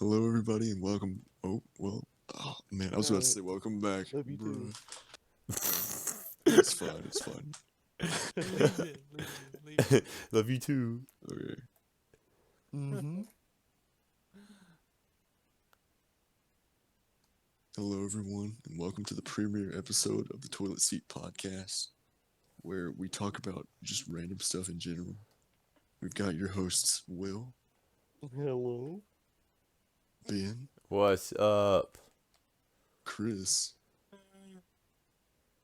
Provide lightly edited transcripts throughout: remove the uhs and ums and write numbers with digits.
Hello, everybody, and welcome. Oh man, I was about to say welcome back, Love you too. bruh. It's fine. It's fine. Leave it. Leave it. Love you too. Okay. Mm-hmm. Hello, everyone, and welcome to the premiere episode of the Toilet Seat Podcast, where we talk about just random stuff in general. We've got your hosts, Will, Hello. Ben, What's up? Chris,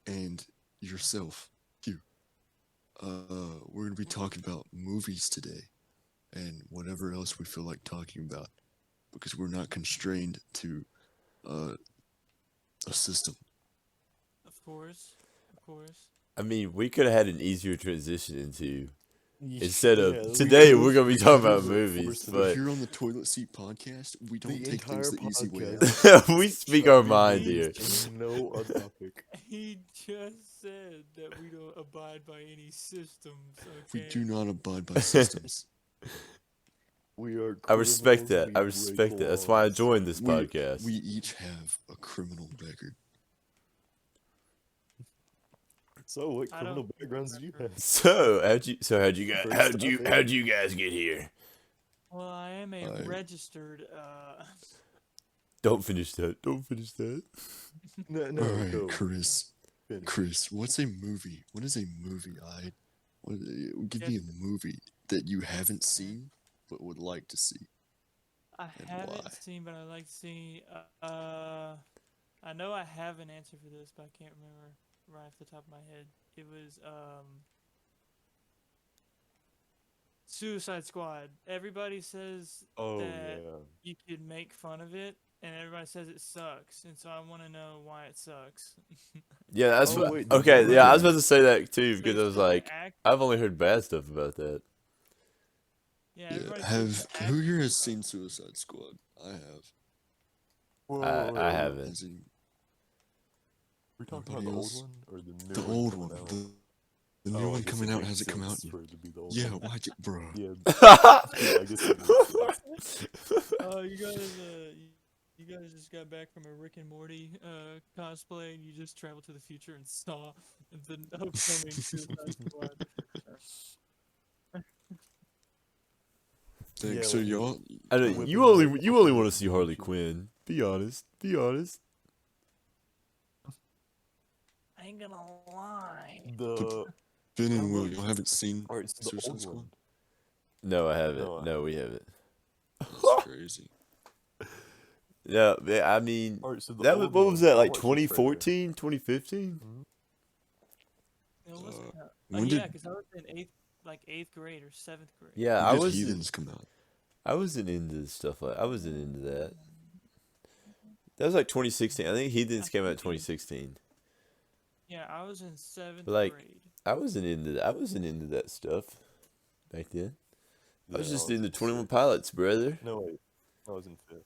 and yourself, Hugh. We're gonna be talking about movies today, and whatever else we feel like talking about, because we're not constrained to a system. Of course. I mean, we could have had an easier transition into Yeah, instead of we today could've- we're gonna be we talking could've about movies, forced it. But but here on the Toilet Seat Podcast, we don't The take things the entire easy way podcast. out. we speak our Shall be mind used here. in No other topic. He just said that we don't abide by any systems. We Okay. do not abide by systems. We are. I respect criminals, that. I we respect break that. That's why I laws. joined this we, podcast. we each have a criminal record. So, what I criminal don't backgrounds do you have? So how'd you guys First how'd off, you eh? how'd you guys get here? Well, I am a I- registered. Don't finish that. Don't finish that. No, All no, right, no. Chris. Finish. Chris, what's a movie? What is a movie? Give me a movie that you haven't seen but would like to see. I And haven't why? seen, but I like to see. I know I have an answer for this, but I can't remember right off the top of my head. It was Suicide Squad. Everybody says Oh that yeah. you could make fun of it, and everybody says it sucks, and so I want to know why it sucks. Yeah, that's Oh, what. wait, Okay, no, yeah, I was no. about to say that too So because I it's was not the like, act- I've only heard bad stuff about that. yeah, Yeah, everybody have says the who here acting has sucks. seen Suicide Squad? I have. I haven't. As in We're talking Nobody about the old else? one or the new the one old coming one. out? The new Oh, I one guess coming it out makes hasn't come out sense yet. for it to be the old Yeah, one. why'd you, bro? Yeah, I guess it makes sense. Oh, you guys just got back from a Rick and Morty cosplay, and you just traveled to the future and saw the upcoming Suicide Squad. Thanks. Yeah, So like- y'all, I know Whipping you only like you only fucking want to see Harley bullshit. Quinn. Be honest. Be honest. I ain't gonna lie. The Ben and Oh, Will, look. y'all haven't seen alright, so the Suicide old Squad? one. No, I haven't. No, I No, we haven't. That's crazy. Yeah, I mean, Alright, so the that was old what one, was that I like watched the trailer. 2014, 2015? It was, Uh, oh when yeah, did- because I was in eighth grade or seventh grade. Yeah, When I did was. Heathens come out? I wasn't into stuff like. I wasn't into that. That was like 2016. I think Heathens came out in 2016. Yeah, I was in seventh Like- grade. I wasn't into. I wasn't into that stuff back then. I was Yeah, just I into in 21 sixth. Pilots, brother. No, wait. I was in fifth.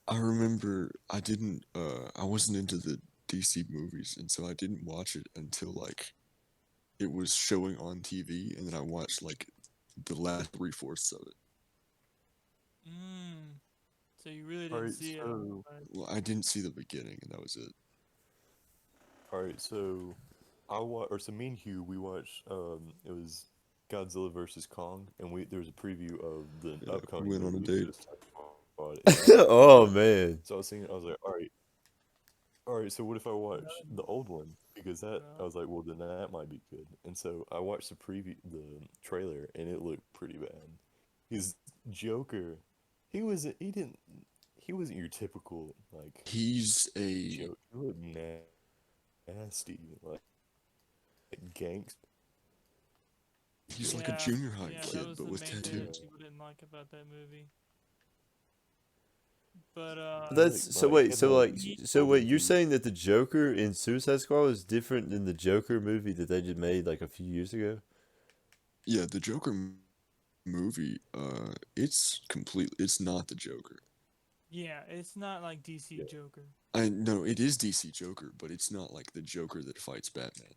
I remember I didn't. I wasn't into the DC movies, and so I didn't watch it until like it was showing on TV, and then I watched like the last 3/4 of it. So you really didn't Alright, see it. so- Well, I didn't see the beginning, and that was it. Alright, so me and Hugh, we watched it was Godzilla versus Kong, and there was a preview of the Yeah, we upcoming went on a movie, date. Suicide Squad. Oh man. So I was thinking, I was like, alright, so what if I watch the old one? Because I was like, well, then that might be good. And so I watched the trailer, and it looked pretty bad. His Joker, he wasn't your typical like He's a Joker. He looked nasty, like gangster. he's like a junior high yeah, kid, that was but the with main thing that tattoos. people didn't like about that movie. But That's Like, so. like, Wait. had So no like. heat So on wait. the You're beat. saying that the Joker in Suicide Squad was different than the Joker movie that they just made like a few years ago? Yeah, the Joker movie. It's not the Joker. yeah, it's not like DC Yeah. Joker. I no, it is DC Joker, but it's not like the Joker that fights Batman.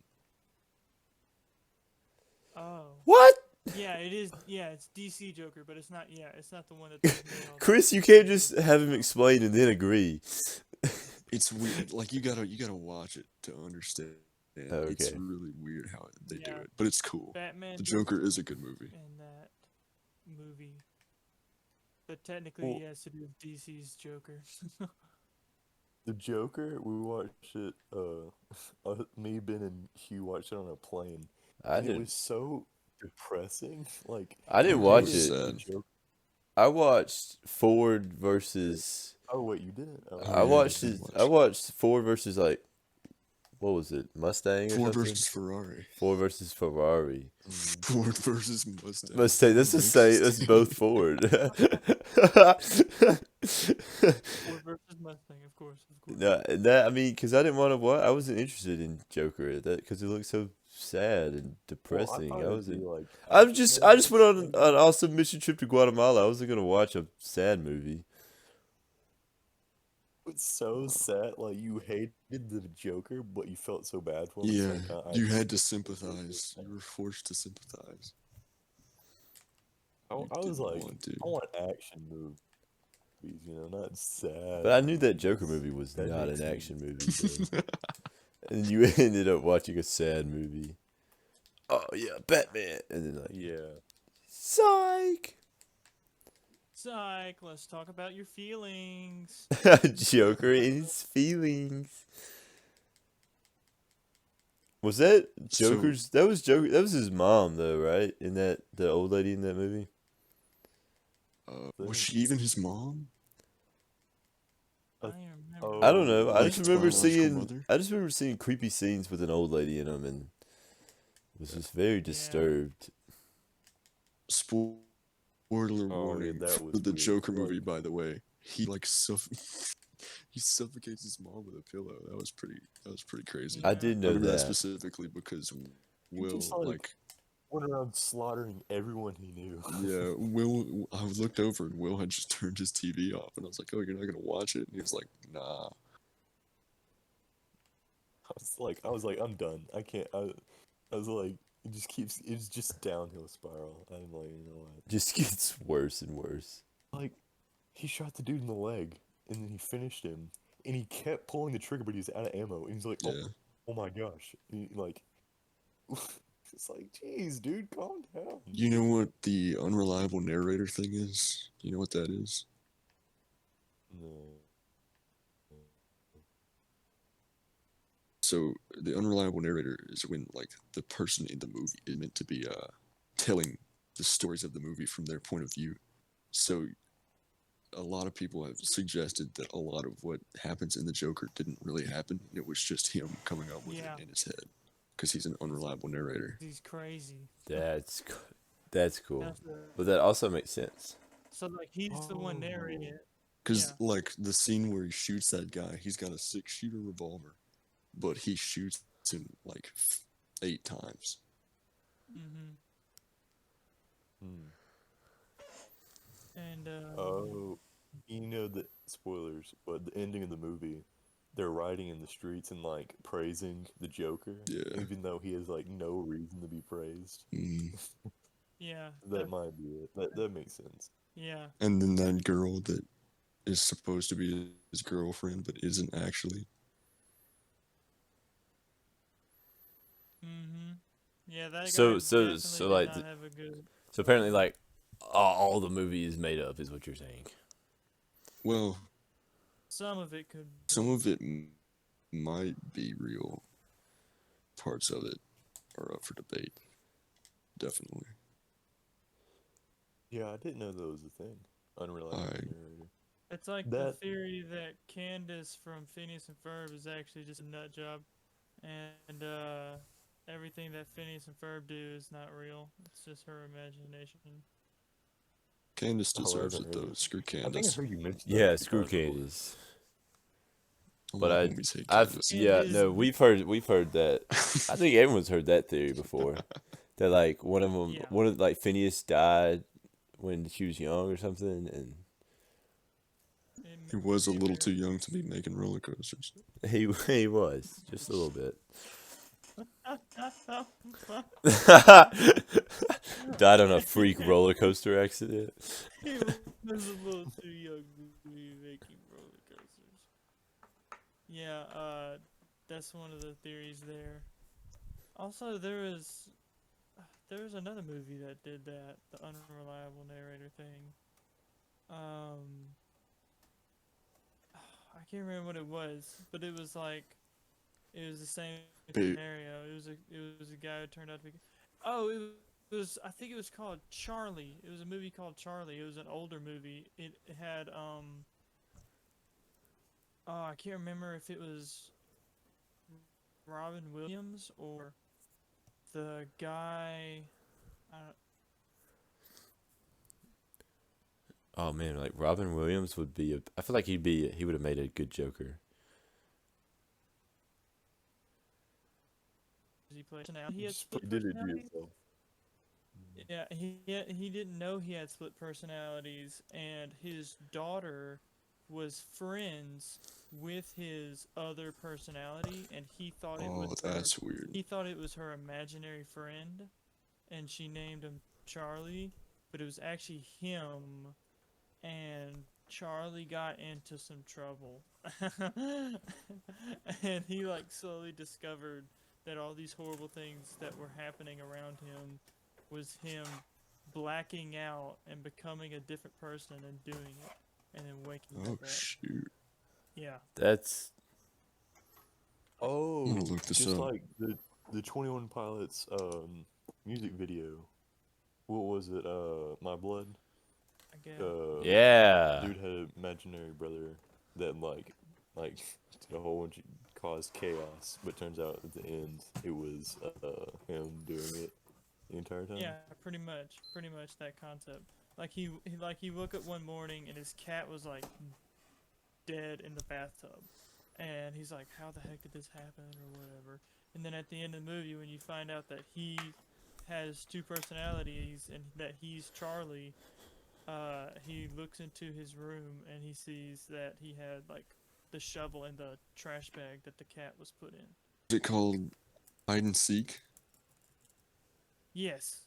Oh. What? Yeah, it is. Yeah, it's DC Joker, but it's not. Yeah, it's not the one that they made all Chris, the you can't movies just have him explain and then agree. It's weird. Like you gotta watch it to understand. It's Okay. really weird how they do Yeah. it, but it's cool. Batman The does Joker is a good movie. in that movie. But technically, Well- he has to do with DC's Joker. The Joker, we watched it. Me, Ben, and Hugh watched it on a plane. I And it didn't. was so depressing. Like I didn't Oh, watch was it. the sad. Joker. I watched Ford versus. Oh wait, you didn't? Oh, Oh, I yeah, watched you his. did I watch. watched Ford versus like, what was it, Mustang or Ford something? versus Ferrari. Ford versus Ferrari. Ford versus Mustang. Mustang. That's the What same. makes That's us both Ford. Ford versus Mustang, of course. No, that I mean, because I didn't want to watch. I wasn't interested in Joker that because it looked so sad and well, depressing. thought I it'd wasn't. be, like, I action just went on movies. an awesome mission trip to Guatemala. I wasn't gonna watch a sad movie. It's so sad. Like you hated the Joker, but you felt so bad for him. It's Yeah, like, I you actually had to feel sympathize. bad. You were forced to sympathize. I You was didn't like, want to. I want action movies, not sad. But I knew that Joker movies. movie was That not makes an me- action movie, so. And you ended up watching a sad movie. Oh yeah, Batman, and then like, Yeah. psych. Psych, let's talk about your feelings. Joker and his feelings. Was that So- Joker's? That was Joker. That was his mom, though, right? In that the old lady in that movie. Was she even his mom? I don't even remember. Oh, I don't know. I Like just remember biological seeing. mother? I just remember seeing creepy scenes with an old lady in them, and was just very disturbed. Spoiler Oh, yeah, warning that for was the weird. Joker movie, Like- by the way. He like he suffocates his mom with a pillow. That was pretty crazy. I Yeah. did I know remember that that. specifically because Will just, like- like Went around slaughtering everyone he knew. yeah, Will. I looked over and Will had just turned his TV off, and I was like, "Oh, you're not gonna watch it?" And he was like, "Nah." I was like, I'm done. I can't. I was like, it's just downhill spiral. I'm like, you know what? Just gets worse and worse. Like, he shot the dude in the leg, and then he finished him, and he kept pulling the trigger, but he was out of ammo, and he's like, oh, Yeah. oh my gosh, like, it's like, jeez, dude, calm down. You know what the unreliable narrator thing is? You know what that is? No. So the unreliable narrator is when like the person in the movie is meant to be telling the stories of the movie from their point of view. So a lot of people have suggested that a lot of what happens in the Joker didn't really happen. It was just him coming up with Yeah. it in his head because he's an unreliable narrator. He's crazy. That's cool. That's the, But that also makes sense. so like he's the one narrating it. Because Yeah. like the scene where he shoots that guy, he's got a 6-shooter revolver, but he shoots him like 8 times. Mm-hmm. Hmm. And Oh, you know the spoilers, but the ending of the movie, they're riding in the streets and like praising the Joker, Yeah. even though he has like no reason to be praised. Mm. yeah, That might be it. That makes sense. yeah, And then that girl that is supposed to be his girlfriend but isn't actually. mm-hmm. Yeah, that guy So definitely did like not have a good. So apparently, like all the movie is made up, is what you're saying. Well, Some of it could. some of it might be real. Parts of it are up for debate. Definitely. Yeah, I didn't know that was a thing. Unreliable I- narrator. It's like the That- theory that Candace from Phineas and Ferb is actually just a nut job, and everything that Phineas and Ferb do is not real. It's just her imagination. Candace Oh, I deserves haven't it heard though. it. Screw I think I Candace. heard you mention that Yeah, a few screw times before. Candace. All But my I- homies hate I've Candace. yeah Candace- no we've heard that. I think everyone's heard that theory before. That like one of them, Yeah. one of like Phineas died when she was young or something, and He was a little too young to be making roller coasters. he was just a little bit. Died on a freak roller coaster accident. He was a little too young to be making roller coasters. Yeah, that's one of the theories there. Also, there was another movie that did that, the unreliable narrator thing. Um, I can't remember what it was, but it was like it was the same scenario. It was a guy who turned out to be. Oh, it was. I think it was called Charlie. It was a movie called Charlie. It was an older movie. It had Oh, I can't remember if it was Robin Williams or the guy. I don't, Oh man, like Robin Williams would be. I feel like he would have made a good Joker. he played. He had Just split did it to personalities. yourself. Yeah, he didn't know he had split personalities, and his daughter was friends with his other personality, and he thought it Oh, was her. that's weird. He thought it was her imaginary friend, and she named him Charlie, but it was actually him, and Charlie got into some trouble. And he like slowly discovered that all these horrible things that were happening around him was him blacking out and becoming a different person and doing it and then waking Oh back up. shoot! Yeah. That's Oh, I'm gonna look this just up. like the 21 Pilots music video. What was it? My Blood. I guess. yeah. Dude had an imaginary brother that like did a whole bunch of caused chaos, but turns out at the end it was him doing it the entire time. Yeah, pretty much that concept. Like he woke up one morning and his cat was like dead in the bathtub, and he's like, "How the heck did this happen?" or whatever. And then at the end of the movie, when you find out that he has two personalities and that he's Charlie, he looks into his room and he sees that he had like the shovel in the trash bag that the cat was put in. Is it called Hide and Seek? Yes.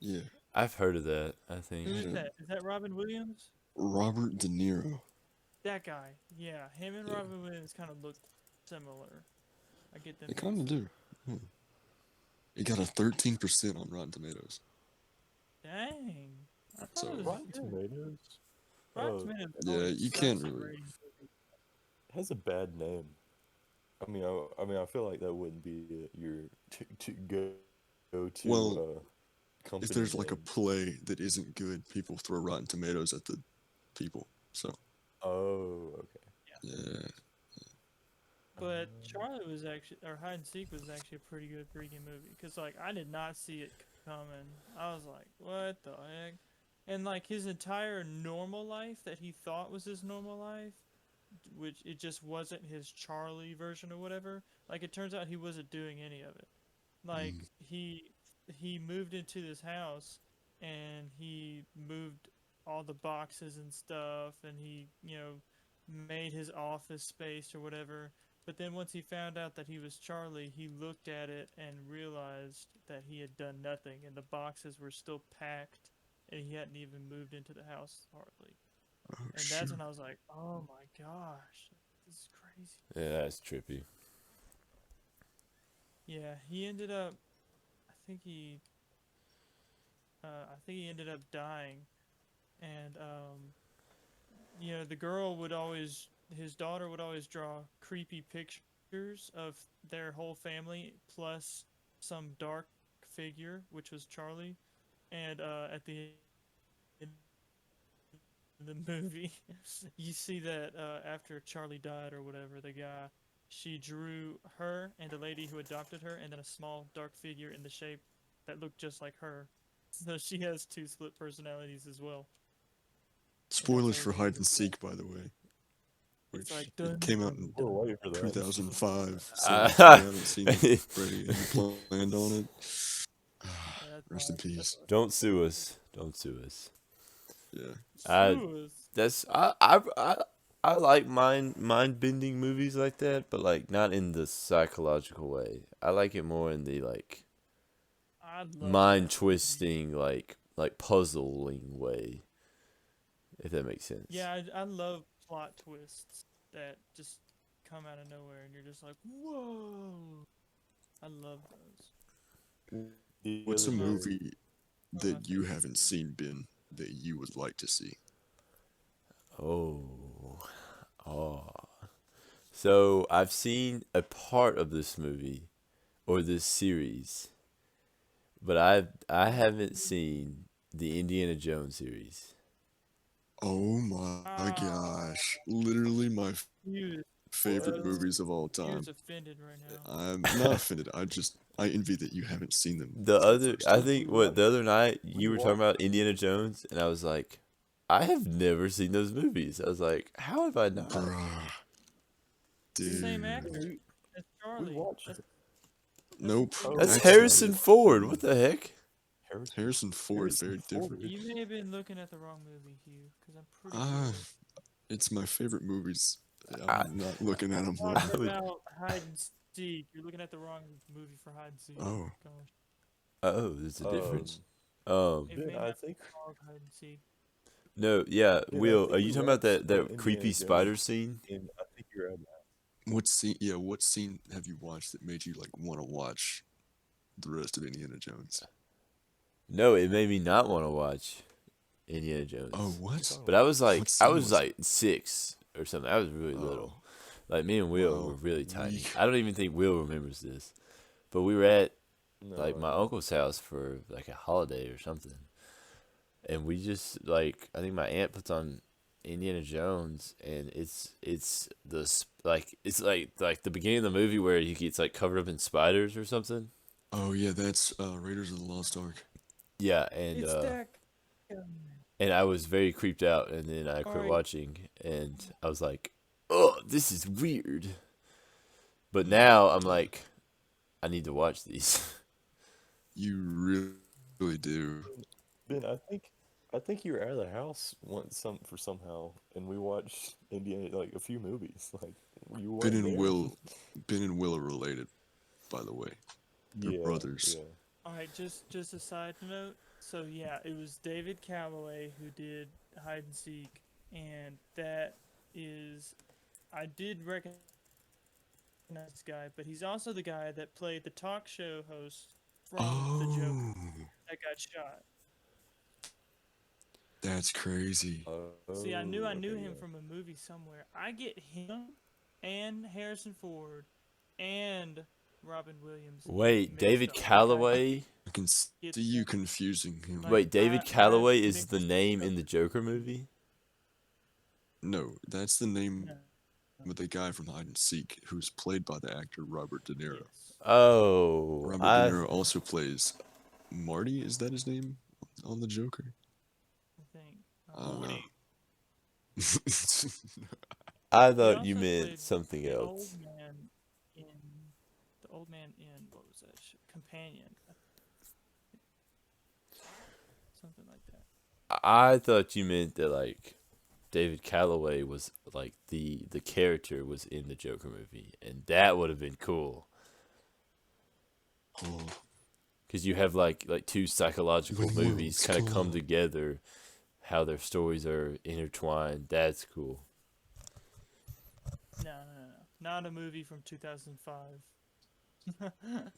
Yeah, I've heard of that. I think. Who is Yeah. that? Is that Robin Williams? Robert De Niro. That guy. Yeah, him and Yeah. Robin Williams kind of look similar. I get them. They kind of mixed up. do. Yeah. It got a 13% on Rotten Tomatoes. Dang. I thought So- it was Rotten good. Tomatoes Rotten Tomatoes Yeah, always you sucks can't at really- rating movies. has a bad name. I feel like that wouldn't be your to go to Well, company If there's like a name. play that isn't good, people throw Rotten Tomatoes at the people. So Oh, okay. yeah, But Charlie was actually, or Hide and Seek was actually a pretty good freaking movie. Because, like, I did not see it coming. I was like, what the heck? And, like, his entire normal life that he thought was his normal life, which it just wasn't his Charlie version or whatever. Like, it turns out he wasn't doing any of it. Like, he moved into this house and he moved all the boxes and stuff and he, made his office space or whatever. But then once he found out that he was Charlie, he looked at it and realized that he had done nothing and the boxes were still packed and he hadn't even moved into the house hardly. oh, And that's shoot. when I was like, oh my gosh, this is crazy. Yeah, that's trippy. Yeah, he ended up, I think he ended up dying. And, the girl would always, his daughter would always draw creepy pictures of their whole family plus some dark figure, which was Charlie. And at the end of the movie, you see that after Charlie died or whatever, the guy, she drew her and the lady who adopted her, and then a small dark figure in the shape that looked just like her. So she has two split personalities as well. Spoilers for how Hide it and Seek, by the way. It's Which like, it dun, came out in We're waiting for that. 2005, so Ah. if you haven't seen it already and you planned on it. That's Rest in why- peace. Don't sue us. Don't sue us. Yeah. Sue us. That's I like mind bending movies like that, but like not in the psychological way. I like it more in the like. I love mind that. twisting, like puzzling way, if that makes sense. Yeah, I love plot twists that just come out of nowhere, and you're just like, whoa. I love those. The What's a other day, movie One of my that you favorites. haven't seen, Ben, that you would like to see? Oh, oh. So I've seen a part of this movie or this series, but I haven't seen the Indiana Jones series. Oh my Ah, gosh. Literally my you favorite What? movies of all you time. is offended right now. I'm not offended. I envy that you haven't seen them The for the other, first I time. think, We what the watched. other night We you were talking watched. about Indiana Jones, and I was like, I have never seen those movies. I was like, how have I not? Bruh. The same Dude. actor We as we Charlie. watched. Nope. Oh, That's Actually, Harrison Ford. What the heck? Harrison Ford, Harrison very different. Ford. You may have been looking at the wrong movie, Hugh, because I'm pretty Ah, sure. it's my favorite movies. I, I'm not looking at them I'm wrong. talking would, about hide and seek. You're looking at the wrong movie for hide and seek. Oh, Gosh, oh, there's a difference. it Ben, may I not think be called hide and seek. No, yeah, Ben, I Will, are think you we talking about watched that Indiana creepy spider Jones, scene? and I think you're right. what scene? Yeah, what scene have you watched that made you like want to watch the rest of Indiana Jones? No, it made me not want to watch Indiana Oh, Jones. what? But I was What like, scene was it? 6 or something. I was really little. Oh, Like me and Will were well, really tiny. we. I don't even think Will remembers this. But we were at like No, my uncle's house for like a holiday or something. And we just like I think my aunt puts on Indiana Jones and it's like the beginning of the movie where he gets like covered up in spiders or something. Oh yeah, that's Raiders of the Lost Ark. Yeah, It's that. and I was very creeped out and then I All quit right. watching and I was like, "Oh, this is weird." But Mm, now I'm yeah, like I need to watch these. you really do. Ben, I think you were out of the house once somehow, and we watched Indiana like a few movies. Like you Ben weren't and there. Will, Ben and Will are related, by the way. They're Yeah, brothers. yeah. All right, just a side note. So yeah, it was David Calloway who did hide and seek, and that is, I did recognize this guy, but he's also the guy that played the talk show host from The Joker Oh, that got shot. that's crazy. See, I knew Okay, him yeah. from a movie somewhere. I get him and Harrison Ford and Robin Williams Wait, mixed David up. Like Calloway? I can see get you them. confusing him. Like Wait, David I Calloway is mixed the name up. in the Joker movie? No, that's the name No. of the guy from Hide and Seek, who's played by the actor Robert De Niro. Yes, Oh, Robert De Niro also plays Marty. Is that his name on the Joker? I think. I don't know. I He thought you also meant played something the else. old man in what was that? Companion. Something like that. I thought you meant that like David Calloway was like the character was in the Joker movie, and that would have been cool Oh, because you have like two psychological When movies worlds kind of come collide. together, how their stories are intertwined. That's cool. No. Not a movie from 2005.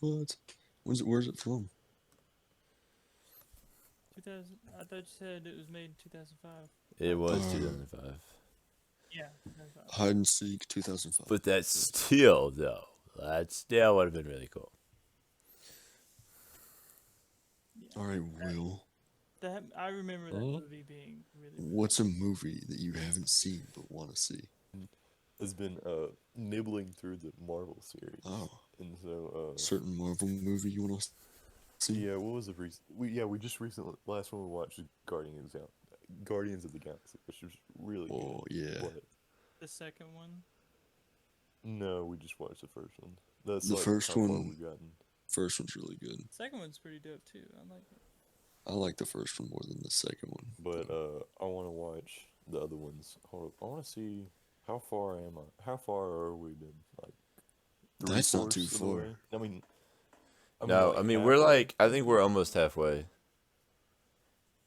What? Where's it from? 2000. I thought you said it was made in 2005. It was Uh, 2005, Yeah, 2005. Hide and Seek, 2005. but that's still though. That still would have been really cool. Yeah. All right, Will. That I remember that movie being really. What's a movie that you haven't seen but want to see? Has been nibbling through the Marvel series, Oh, and so certain Marvel movie you want to see? yeah. What was the we just recently last one we watched was Guardians of the Galaxy, which was really Oh good. yeah. But The second one. no, we just watched the first one. That's The like first how far one- we've gotten. First one's really good. Second one's pretty dope too. I like it. I like the first one more than the second one. But I want to watch the other ones. Hold up. I want to see how far am I? How far are we been? Like That's not too three-fourths of the far. way? I mean, No, like I mean we're halfway, like I think we're almost halfway.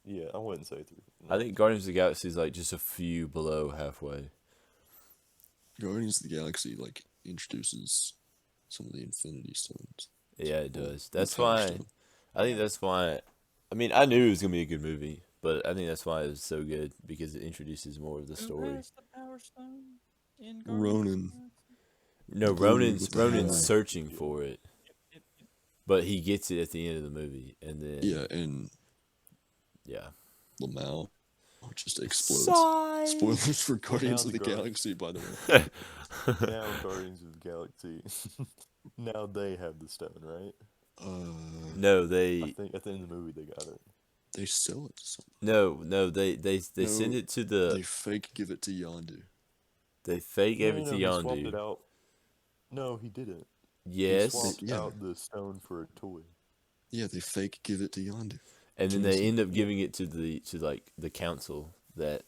Yeah, I wouldn't say through. I think Guardians of the Galaxy is like just a few below halfway. Guardians of the Galaxy like introduces some of the Infinity Stones. Yeah, it Well, does. the That's Power why. Stone. I think that's why. I mean, I knew it was gonna be a good movie, but I think that's why it was so good because it introduces more of the Who story. has the Power Stone in Guardians of the Ronan, Galaxy? No, the blue dude Ronan's with the Ronan's hammer. searching Yeah. for it, Yep. but he gets it at the end of the movie, and then Yeah, and yeah. Lamau just explodes. Sigh. Spoilers for Guardians now of the the Guar- Galaxy, by the way. Now Guardians of the Galaxy. Now they have the stone, right? No, I they think at the end of the movie they got it. they sell it to somebody. no they send No, it to the They fake give it to Yondu. they fake gave No, it to he swapped it Yondu. out. No, he didn't. He Yes, swapped Yeah. out the stone for a toy. Yeah, they fake give it to Yondu. and then Jameson. they end up giving it to like the council that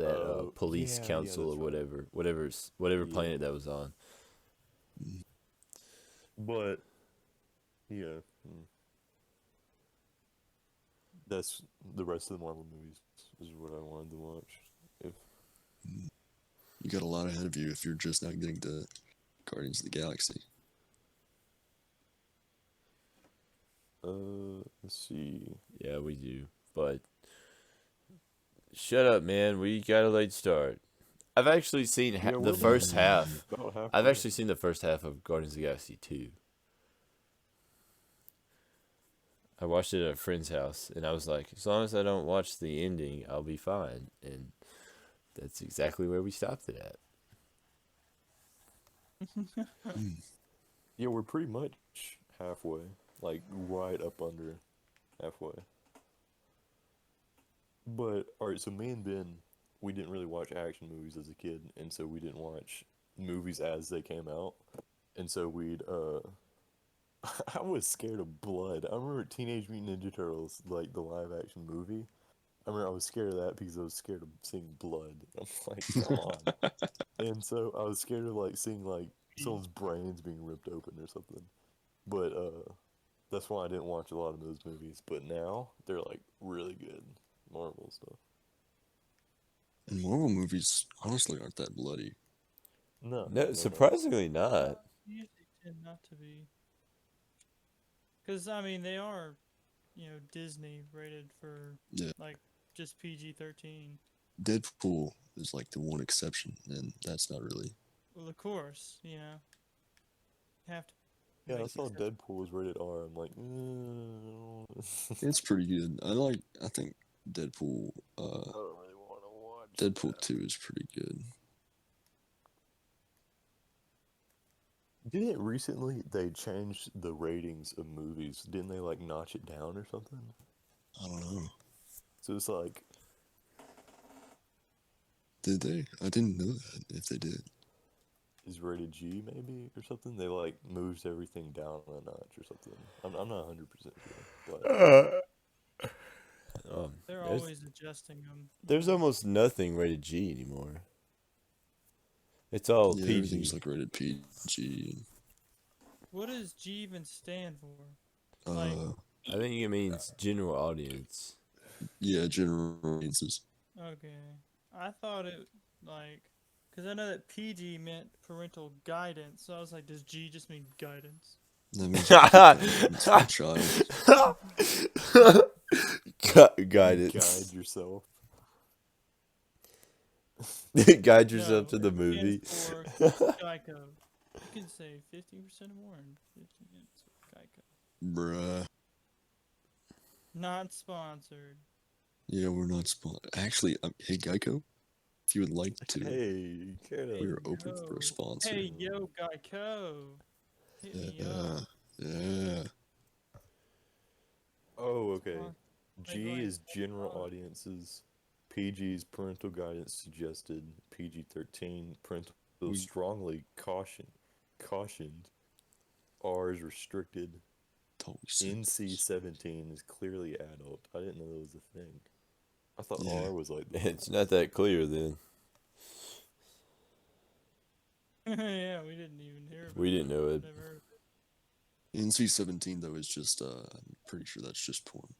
Oh, police yeah, council that's or right. whatever Yeah. planet that was on. But yeah, that's the rest of the Marvel movies is what I wanted to watch. If You got a lot ahead of you if you're just not getting to Guardians of the Galaxy. let's see. Yeah, we do. But shut up, man. We got a late start. I've actually seen Yeah, the we're first half. about halfway. I've actually seen the first half of Guardians of the Galaxy 2. I watched it at a friend's house, and I was like, as long as I don't watch the ending, I'll be fine. And that's exactly where we stopped it at. Yeah, we're pretty much halfway, like right up under halfway. But alright, so me and Ben, we didn't really watch action movies as a kid, and so we didn't watch movies as they came out, and so we'd I was scared of blood. I remember Teenage Mutant Ninja Turtles, like the live action movie. I remember I was scared of that because I was scared of seeing blood. I'm like, come on. And so I was scared of like seeing like someone's brains being ripped open or something. But that's why I didn't watch a lot of those movies. But now they're like really good Marvel stuff. And Marvel movies honestly aren't that bloody. No, surprisingly not. Usually tend not to be. Because, I mean, they are, Disney rated for, Yeah. like, just PG-13. Deadpool is like the one exception, and that's not really. Well, of course, have to. Yeah, I make saw exceptions. Deadpool was rated R. I'm like, It's pretty good. I think Deadpool. I don't really want to watch Deadpool that. 2 is pretty good. Didn't recently they changed the ratings of movies? Didn't they like notch it down or something? I don't know. So it's like, Did they? I didn't know that. If they did. is rated G maybe or something? They like moved everything down a notch or something. I'm not 100% sure, but They're there's- always adjusting them. There's almost nothing rated G anymore. It's all Yeah, PG. everything's like rated PG. What does G even stand for? And, Like- I think it means general audience. yeah, general audiences. Okay. I thought it, like, because I know that PG meant parental guidance, so I was like, does G just mean guidance? That means it's for a child. Guidance. guide yourself. Guide yourself to No, the it movie. stands for Geico. You can save 15% or more in 15 minutes with Geico. Bruh. Not sponsored. Yeah, we're not Actually, hey Geico, if you would like to, Hey, Kato. we are open for Yo. a sponsor. Hey, yo, Geico. Hit me Yeah, up. yeah. Oh, okay. Sponsor. G Like, is general audiences. PG's parental guidance suggested. PG-13 parental We- strongly cautioned. R is restricted. Thought we said NC-17 is clearly adult. I didn't know that was a thing. I thought Yeah. R was like It's not that clear then. yeah, we didn't even hear about We didn't know it. Never heard of it. NC-17 though is just I'm pretty sure that's just porn.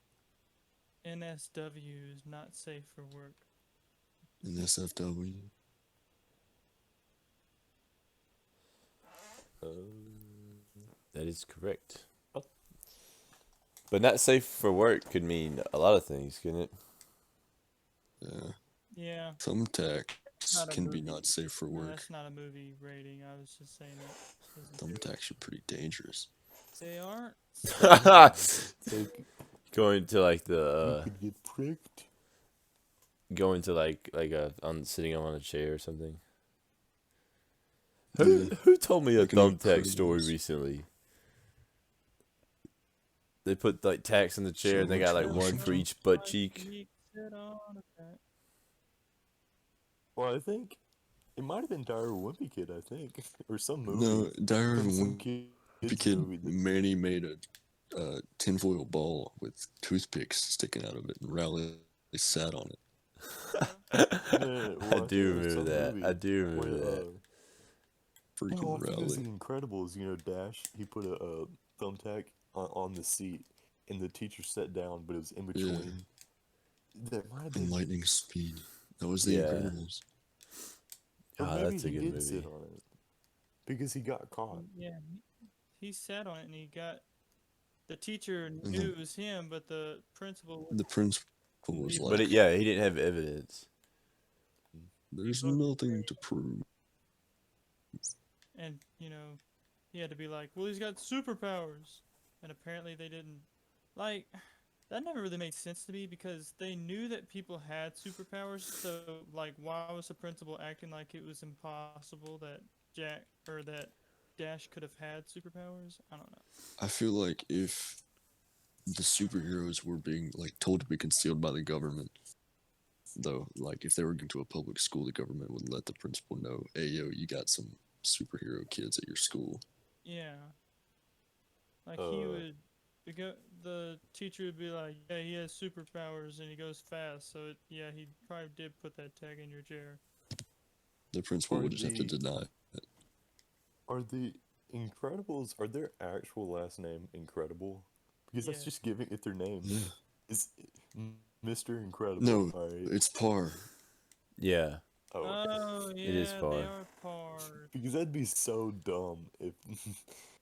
NSW is not safe for work. And SFW. That is correct. Oh. But not safe for work could mean a lot of things, couldn't it? Yeah. Yeah, Thumbtacks not a can be movie. not safe for No, work. that's not a movie rating. I was just saying that. Thumbtacks are pretty dangerous. They aren't. Like, Going to like you the could get pricked. going to like a on sitting on a chair or something. Yeah. Who told me a Like in thumbtack story Incredibles. recently? They put like tacks in the chair So and they much got like one motion. for each butt cheek. Well, I think it might have been Dire Wimpy Kid, I think, or some movie. No, Dire From some Wimpy kids Kid, movie that- Manny made a tinfoil ball with toothpicks sticking out of it, and Rowley sat on it. No, I well, do think it was remember some that. movie I do where, remember that. Freaking No, I think it was Rowley. The Incredibles. You know, Dash. He put a thumbtack on the seat, and the teacher sat down, but it was in Yeah. between. That might have And been, lightning speed. That was The Yeah. Incredibles. or Ah, maybe that's a he good did sit movie. on it because he got caught. Yeah, he sat on it and he got. The teacher the- knew it was him, but the principal. The principal was But like, But yeah, he didn't have evidence. "There's But- nothing to prove." And he had to be like, well, he's got superpowers, and apparently they didn't. Like, that never really made sense to me because they knew that people had superpowers. So, like, why was the principal acting like it was impossible that that Dash could have had superpowers? I don't know. I feel like if the superheroes were being like told to be concealed by the government, though, like if they were going to a public school, the government would let the principal know, "Hey, yo, you got some superhero kids at your school." Yeah. Like he Uh. would, the teacher would be like, yeah, he has superpowers and he goes fast. So he probably did put that tag in your chair. The principal Or would just have to the- deny. Are the Incredibles? Are their actual last name Incredible? Because that's Yeah. just giving it their name. Yeah. It's Mr. Incredible. No, alright? it's par. Yeah. Oh, Oh yeah, It is they par. are par. because that'd be so dumb if.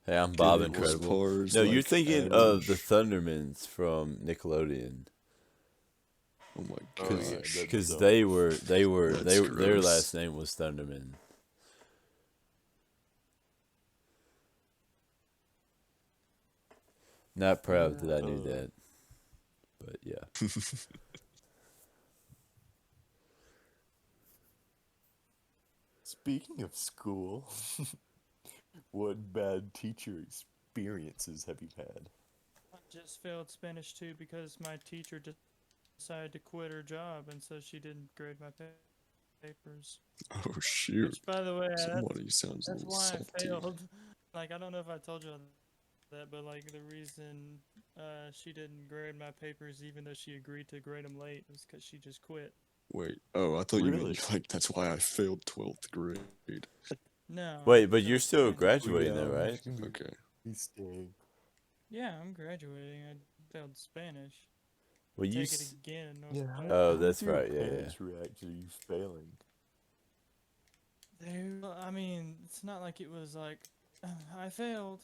Hey, I'm Bob It was Incredible. Par's, No, you're like, thinking of the average. Thundermans from Nickelodeon. Oh my Oh, gosh. yeah, that's Because dumb. That's their gross. last name was Thunderman. Not proud that I knew Yeah. that, but yeah. Speaking of school, what bad teacher experiences have you had? I just failed Spanish 2 because my teacher decided to quit her job, and so she didn't grade my papers. Oh shoot. Which, by the way, Somebody sounds a that's little why salty. I failed. Like, I don't know if I told you that, but like the reason she didn't grade my papers, even though she agreed to grade them late, was because she just quit. Wait. Oh, I thought you Really? meant like that's why I failed 12th grade. No. Wait, but no, you're still Spanish. graduating though, Yeah, right? it's gonna be- Okay. be staying. Yeah, I'm graduating. I failed Spanish. Well, you. Take it again. in North Yeah. Carolina. Oh, how that's did your right, yeah, parents react to you failing? I mean, it's not like it was like I failed.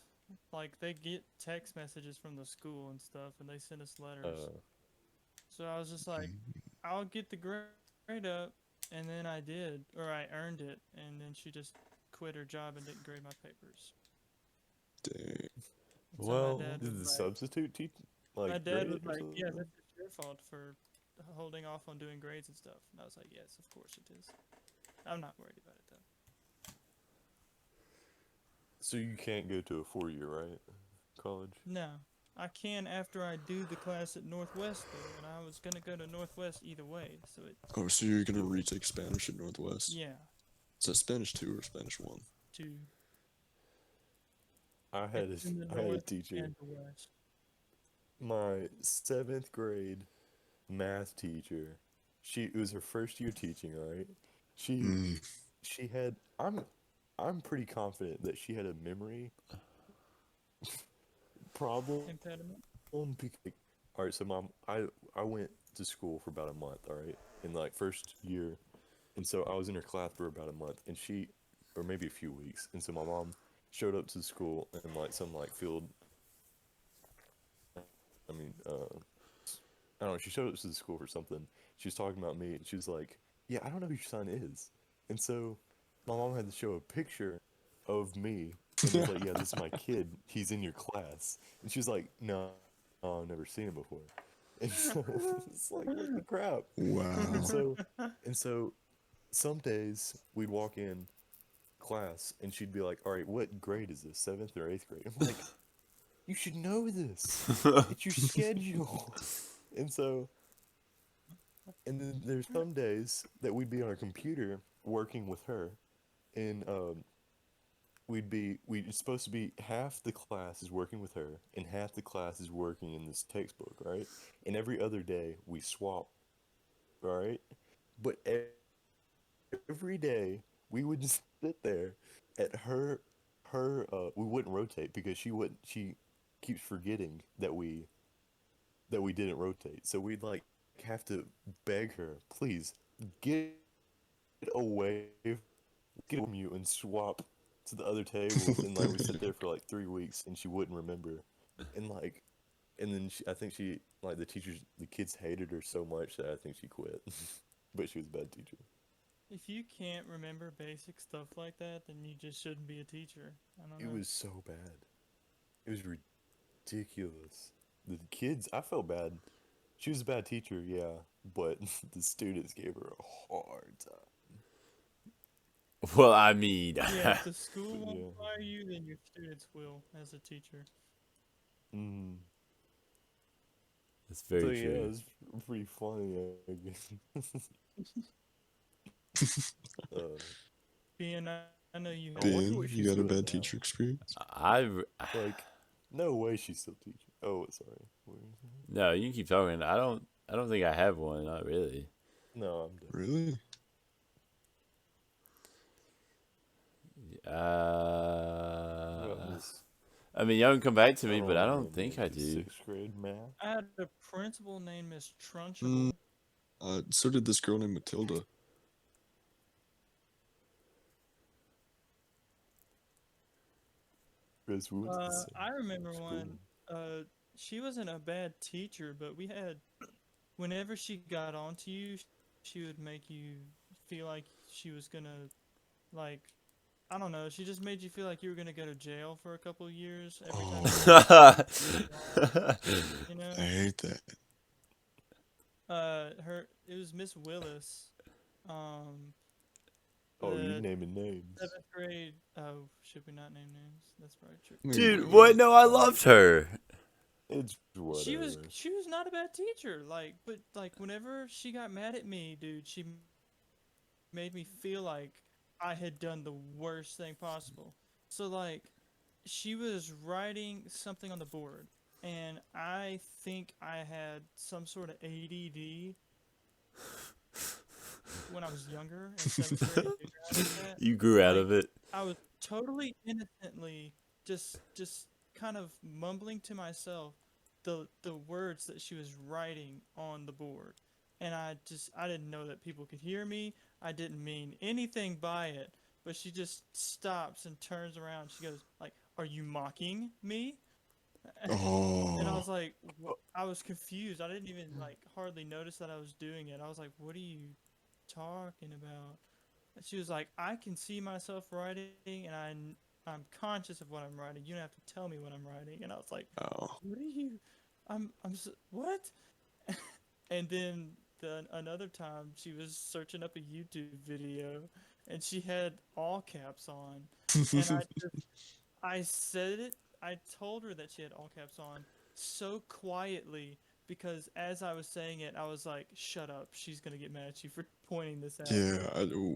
Like they get text messages from the school and stuff, and they send us letters. So I was just like, I'll get the grade up, and then I did, or I earned it, and then she just quit her job and didn't grade my papers. Dang. And so Well, my dad did the was like, substitute teach? Like, my dad grade was it or like, yeah, something? that's your fault for holding off on doing grades and stuff. And I was like, yes, of course it is. I'm not worried about it though. So you can't go to a 4-year, right? College. No, I can after I do the class at Northwest though, and I was gonna go to Northwest either way. So Oh, so you're gonna retake Spanish at Northwest? yeah, Is that Spanish 2 or Spanish 1? to I had it's in the I had a North teacher. and the West. My 7th grade math teacher. It was her first year teaching, right? Mm. She had I'm pretty confident that she had a memory problem. impediment. All right, so mom, I went to school for about a month. All right, in like first year, and so I was in her class for about a month, and she, or maybe a few weeks, and so my mom showed up to school in like some like field. I mean, I don't know. She showed up to the school for something. She was talking about me, and she was like, "Yeah, I don't know who your son is." And so my mom had to show a picture of me, and was like, "Yeah, this is my kid. He's in your class." And she was like, "No, I've never seen him before." And so it's like, what the crap? And Wow. so, and so, some days we'd walk in class, and she'd be like, "All right, what grade is this? Seventh or eighth grade?" I'm like, "You should know this. It's your schedule." And so, and then there's some days that we'd be on a computer working with her, and we it's supposed to be half the class is working with her and half the class is working in this textbook, right? And every other day we swap, right? But every day we would just sit there at her we wouldn't rotate because she keeps forgetting that we didn't rotate. So we'd like have to beg her, please get away, get from you and swap to the other tables. And like we sat there for like 3 weeks and she wouldn't remember. And like, and then I think she, like the kids hated her so much that I think she quit. But she was a bad teacher. If you can't remember basic stuff like that, then you just shouldn't be a teacher. I don't It know. was so bad. It was ridiculous. The kids, I felt bad. She was a bad teacher, yeah, but the students gave her a hard time. Well, I mean, Yeah, if the school won't Yeah. fire you, then your students will as a teacher. Mm. that's So very yeah, it true. was pretty funny, I guess. uh, Being, I know you I had. wonder Ben, what you she's got a doing bad now. teacher experience? Like, no way she's still teaching. Oh, sorry. What were you saying? No, you can keep talking. I don't think I have one. Not really. No, I'm done. Really? What about Uh, Miss? I mean, y'all can come back to I me, don't but I remember don't her think name. I She was do. sixth grade math. I had a principal named Miss Mm, Trunchable. so did this girl named Matilda. Chris, what was the same I remember school one. name? She wasn't a bad teacher, but we had whenever she got onto you, she would make you feel like she was gonna like I don't know. She just made you feel like you were gonna go to jail for a couple years every time you Oh, said you know. I hate that. It was Miss Willis. Um, Oh, you the naming names. seventh grade. Oh, should we not name names? That's probably true. I mean, Dude, why what? not? No, I loved her. It's whatever. She was not a bad teacher. Like, but like whenever she got mad at me, dude, she made me feel like I had done the worst thing possible. So like she was writing something on the board and I think I had some sort of ADD when I was younger in 7th grade. I figured out that. You grew out Like of it. I was totally innocently just kind of mumbling to myself the words that she was writing on the board. And I didn't know that people could hear me. I didn't mean anything by it. But she just stops and turns around. She goes like, "Are you mocking me?" And I Oh, was like, I was confused. I didn't even like hardly notice that I was doing it. I was like, "What are you talking about?" And she was like, "I can see myself writing, and I'm conscious of what I'm writing. You don't have to tell me what I'm writing." And I was like, oh. "What are you? What?" And then another time, she was searching up a YouTube video, and she had all caps on, and I said it. I told her that she had all caps on so quietly because as I was saying it, I was like, "Shut up! She's gonna get mad at you for pointing this out." Yeah,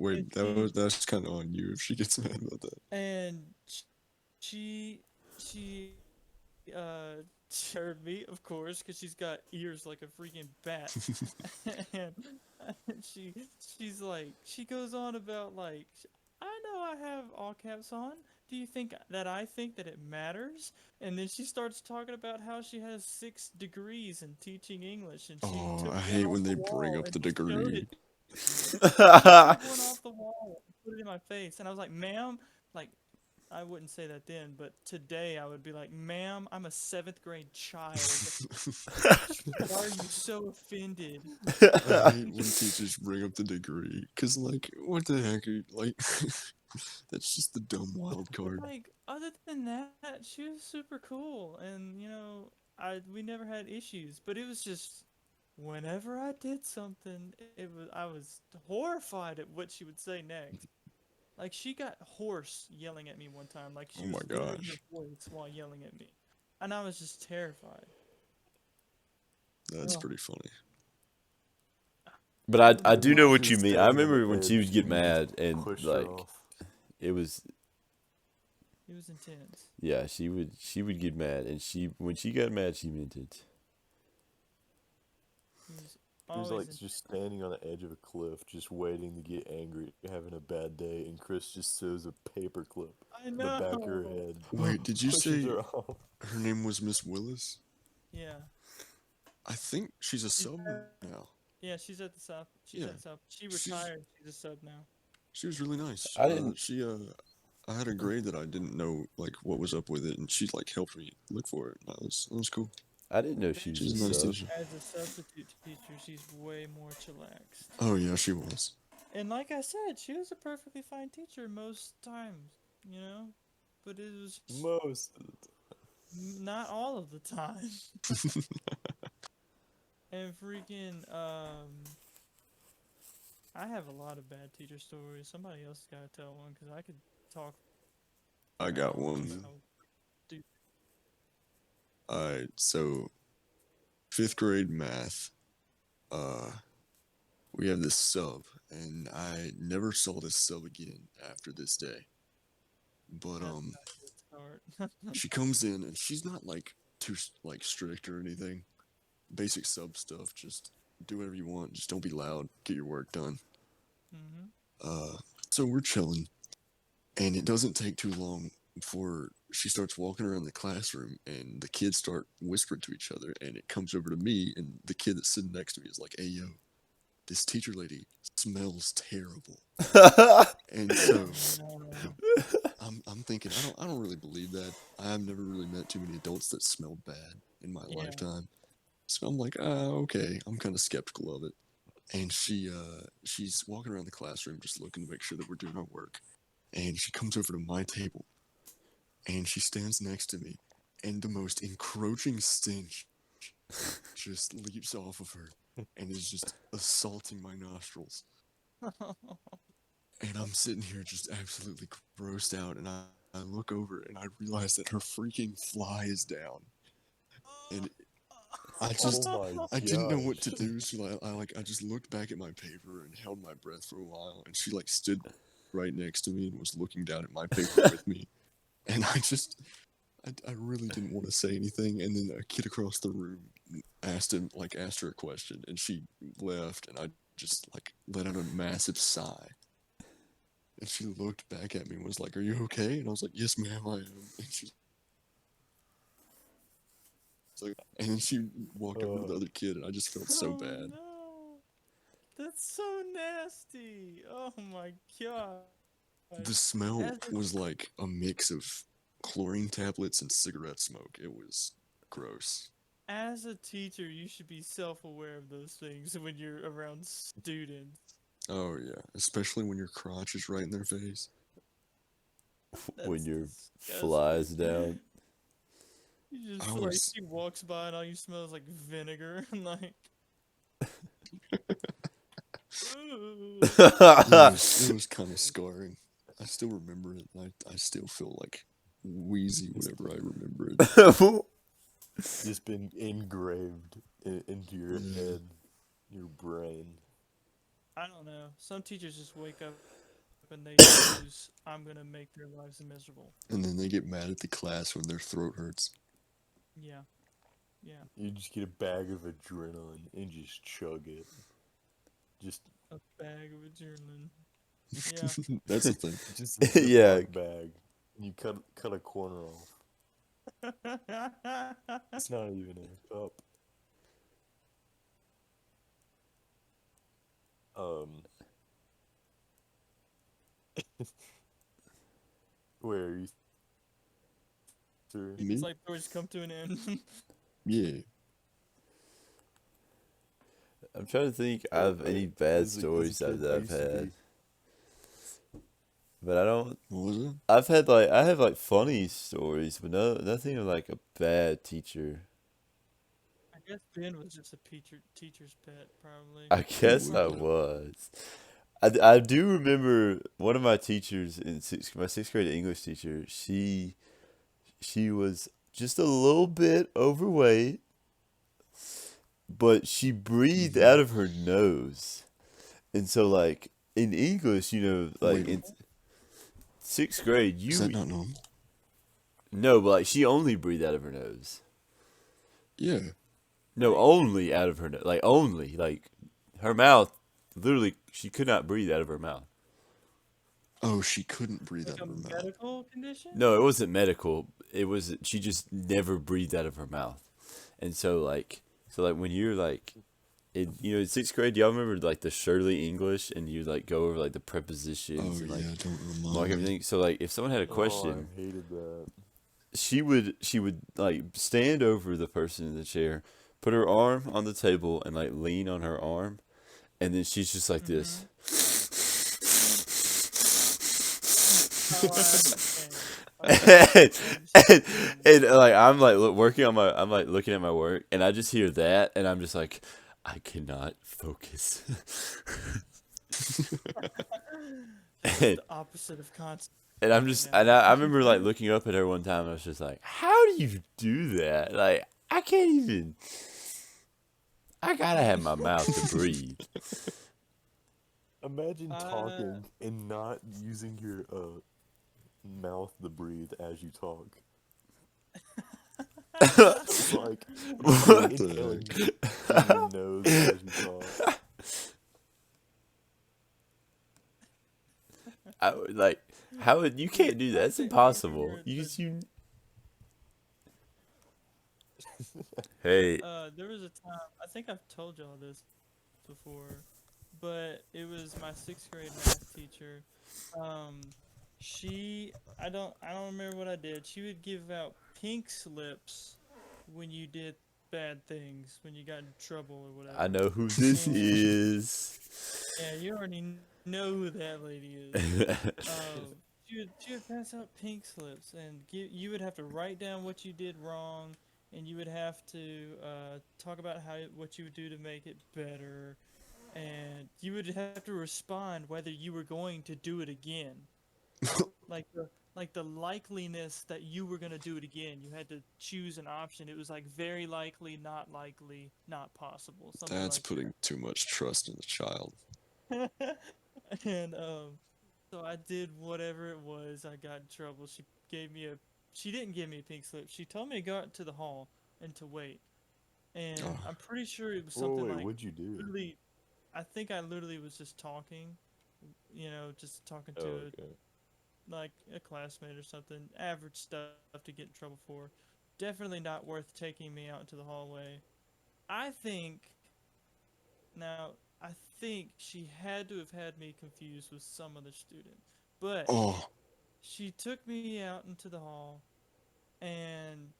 And wait, that's kind of on you if she gets mad about that. and she uh heard me, of course, because she's got ears like a freaking bat. and she she's like she goes on about like I know I have all caps on? Do you think that I think that it matters? And then she starts talking about how she has 6 degrees in teaching English, and she Oh, took I one hate off when the they bring wall up and the showed degree. it to me. She took one off the wall and put it in my face, and I was like, "Ma'am," like I wouldn't say that then, but today I would be like, "Ma'am, I'm a 7th grade child. Why are you so offended?" I hate when teachers bring up the degree, cause like, what the heck, like, that's just the dumb wild card. Like, other than that, she was super cool, and we never had issues. But it was just whenever I did something, I was horrified at what she would say next. Like she got hoarse yelling at me one time. Like Oh she my was lowering her gosh, voice while yelling at me, and I was just terrified. that's Ugh. pretty funny. But I Then do know like what she you was mean. I standing on remember the when she edge would get and you just mad and pushed her like off. it was It was intense. yeah, she would get mad and when she got mad she meant it. It was She was always like just standing on the edge of a cliff, just waiting to get angry, having a bad day, and Chris just sews a paper clip I in the back of her know. head, Wait, did you pushes say her off. her name was Miss Willis? Yeah. I think she's a She's sub at, now. yeah, she's at the South. She's Yeah, at South. She she's retired. She's a sub now. she was really nice. I didn't I had a grade that I didn't know like what was up with it, and she like helped me look for it. That was cool. I didn't know she was a She's a nice sub. teacher. As a substitute teacher, she's way more chillaxed. Oh yeah, she was. And like I said, she was a perfectly fine teacher most times, you know? But it was just Most. not all of the time. And freaking, I have a lot of bad teacher stories. Somebody else has got to tell one because I could talk for I got hours one. about dude. Alright, so 5th grade math. Uh, we have this sub, and I never saw this sub again after this day. But That's not a good start. she comes in and she's not like too like strict or anything. Basic sub stuff, just do whatever you want, just don't be loud, get your work done. hmm So we're chilling, and it doesn't take too long before she starts walking around the classroom and the kids start whispering to each other, and it comes over to me, and the kid that's sitting next to me is like, "Hey yo, this teacher lady smells terrible." And so No. I'm thinking I don't really believe that. I've never really met too many adults that smelled bad in my Yeah. lifetime. So I'm like, okay, I'm kind of skeptical of it. And she's walking around the classroom just looking to make sure that we're doing our work. And she comes over to my table and she stands next to me, and the most encroaching stench just leaps off of her and is just assaulting my nostrils. And I'm sitting here just absolutely grossed out, and I look over and I realize that her freaking fly is down. And I just Oh my I didn't know what to gosh. do, so I just looked back at my paper and held my breath for a while, and she like stood right next to me and was looking down at my paper with me, and I really didn't want to say anything, and then a kid across the room asked her a question, and she left, and I just like let out a massive sigh, and she looked back at me and was like, "Are you okay?" And I was like, "Yes, ma'am, I am." And she's like, and then she walked over to the other kid, and I just felt so Oh bad. no. That's so nasty. Oh my god. The smell As a, was like a mix of chlorine tablets and cigarette smoke. It was gross. as a teacher, you should be self-aware of those things when you're around students. Oh yeah, especially when your crotch is right in their face. When That's your disgusting. flies down. You I just like was she walks by and all you smell is like vinegar and like. Ooh. it was kind of scarring. I still remember it. And I still feel like wheezy whenever I remember it. Just been engraved into your Yeah. head, your brain. I don't know. Some teachers just wake up and they choose, I'm gonna make their lives miserable. And then they get mad at the class when their throat hurts. Yeah. Yeah. You just get a bag of adrenaline and just chug it. Just A bag of adrenaline. Yeah. That's the thing. Just a Yeah. Ziploc bag. And you cut a corner off. It's not even a cup. Um, where are you through? It's Me? like stories come to an end. Yeah. I'm trying to think Oh, of any man. bad As a stories kid, that I I've used to had, be. but I don't. What was it? I have like funny stories, but nothing of like a bad teacher. I guess Ben was just a teacher's pet, probably. I He guess would, I yeah. was. I do remember one of my teachers in my sixth grade English teacher. She was just a little bit overweight, but she breathed Mhm. out of her nose, and so like in English, like Wait, in sixth grade, is that not normal? no, but like she only breathed out of her nose. Yeah. No, only out of her nose. Like only, like her mouth. Literally, she could not breathe out of her mouth. Oh, she couldn't breathe Like out a of her mouth. medical condition? No, it wasn't medical. It was she just never breathed out of her mouth, and so like when you're like, in sixth grade, y'all remember like the Shirley English, and you like go over like the prepositions Oh and like yeah, don't mark remind me. everything. So like if someone had a Oh, question, I hated that. she would like stand over the person in the chair, put her arm on the table, and like lean on her arm, and then she's just like this. Oh, I understand. and, and, Understand. and, like I'm like I'm like looking at my work, and I just hear that, and I'm just like, I cannot focus. and, The opposite of constant. and I'm right just now. and I remember like looking up at her one time, and I was just like, how do you do that? Like I can't even. I gotta have my mouth to breathe. Imagine Uh, talking and not using your mouth to breathe as you talk. It's like What the inhaling heck? through your nose as you talk. I would, like how would you can't do that? It's I think impossible. remember You. Hey, there was a time, I think I've told y'all this before, but it was my sixth grade math teacher. Um, I don't remember what I did. She would give out pink slips when you did bad things, when you got in trouble or I whatever. know who this And is. yeah, you already know who that lady is. She would pass out pink slips, and you would have to write down what you did wrong, and you would have to talk about what you would do to make it better, and you would have to respond whether you were going to do it again, like the likeliness that you were gonna do it again. You had to choose an option. It was like very likely, not possible, something That's like putting too much trust in the child. that. And so I did whatever it was. I got in trouble. She didn't give me a pink slip. She told me to go out to the hall and to wait. And Oh, I'm pretty sure it was Whoa, something wait, like what'd you do? literally. I think I literally was just talking, just talking Oh, to okay. like a classmate or something. Average stuff to get in trouble for. Definitely not worth taking me out into the hallway. I think now. I think she had to have had me confused with some other student, but oh, she took me out into the hall, and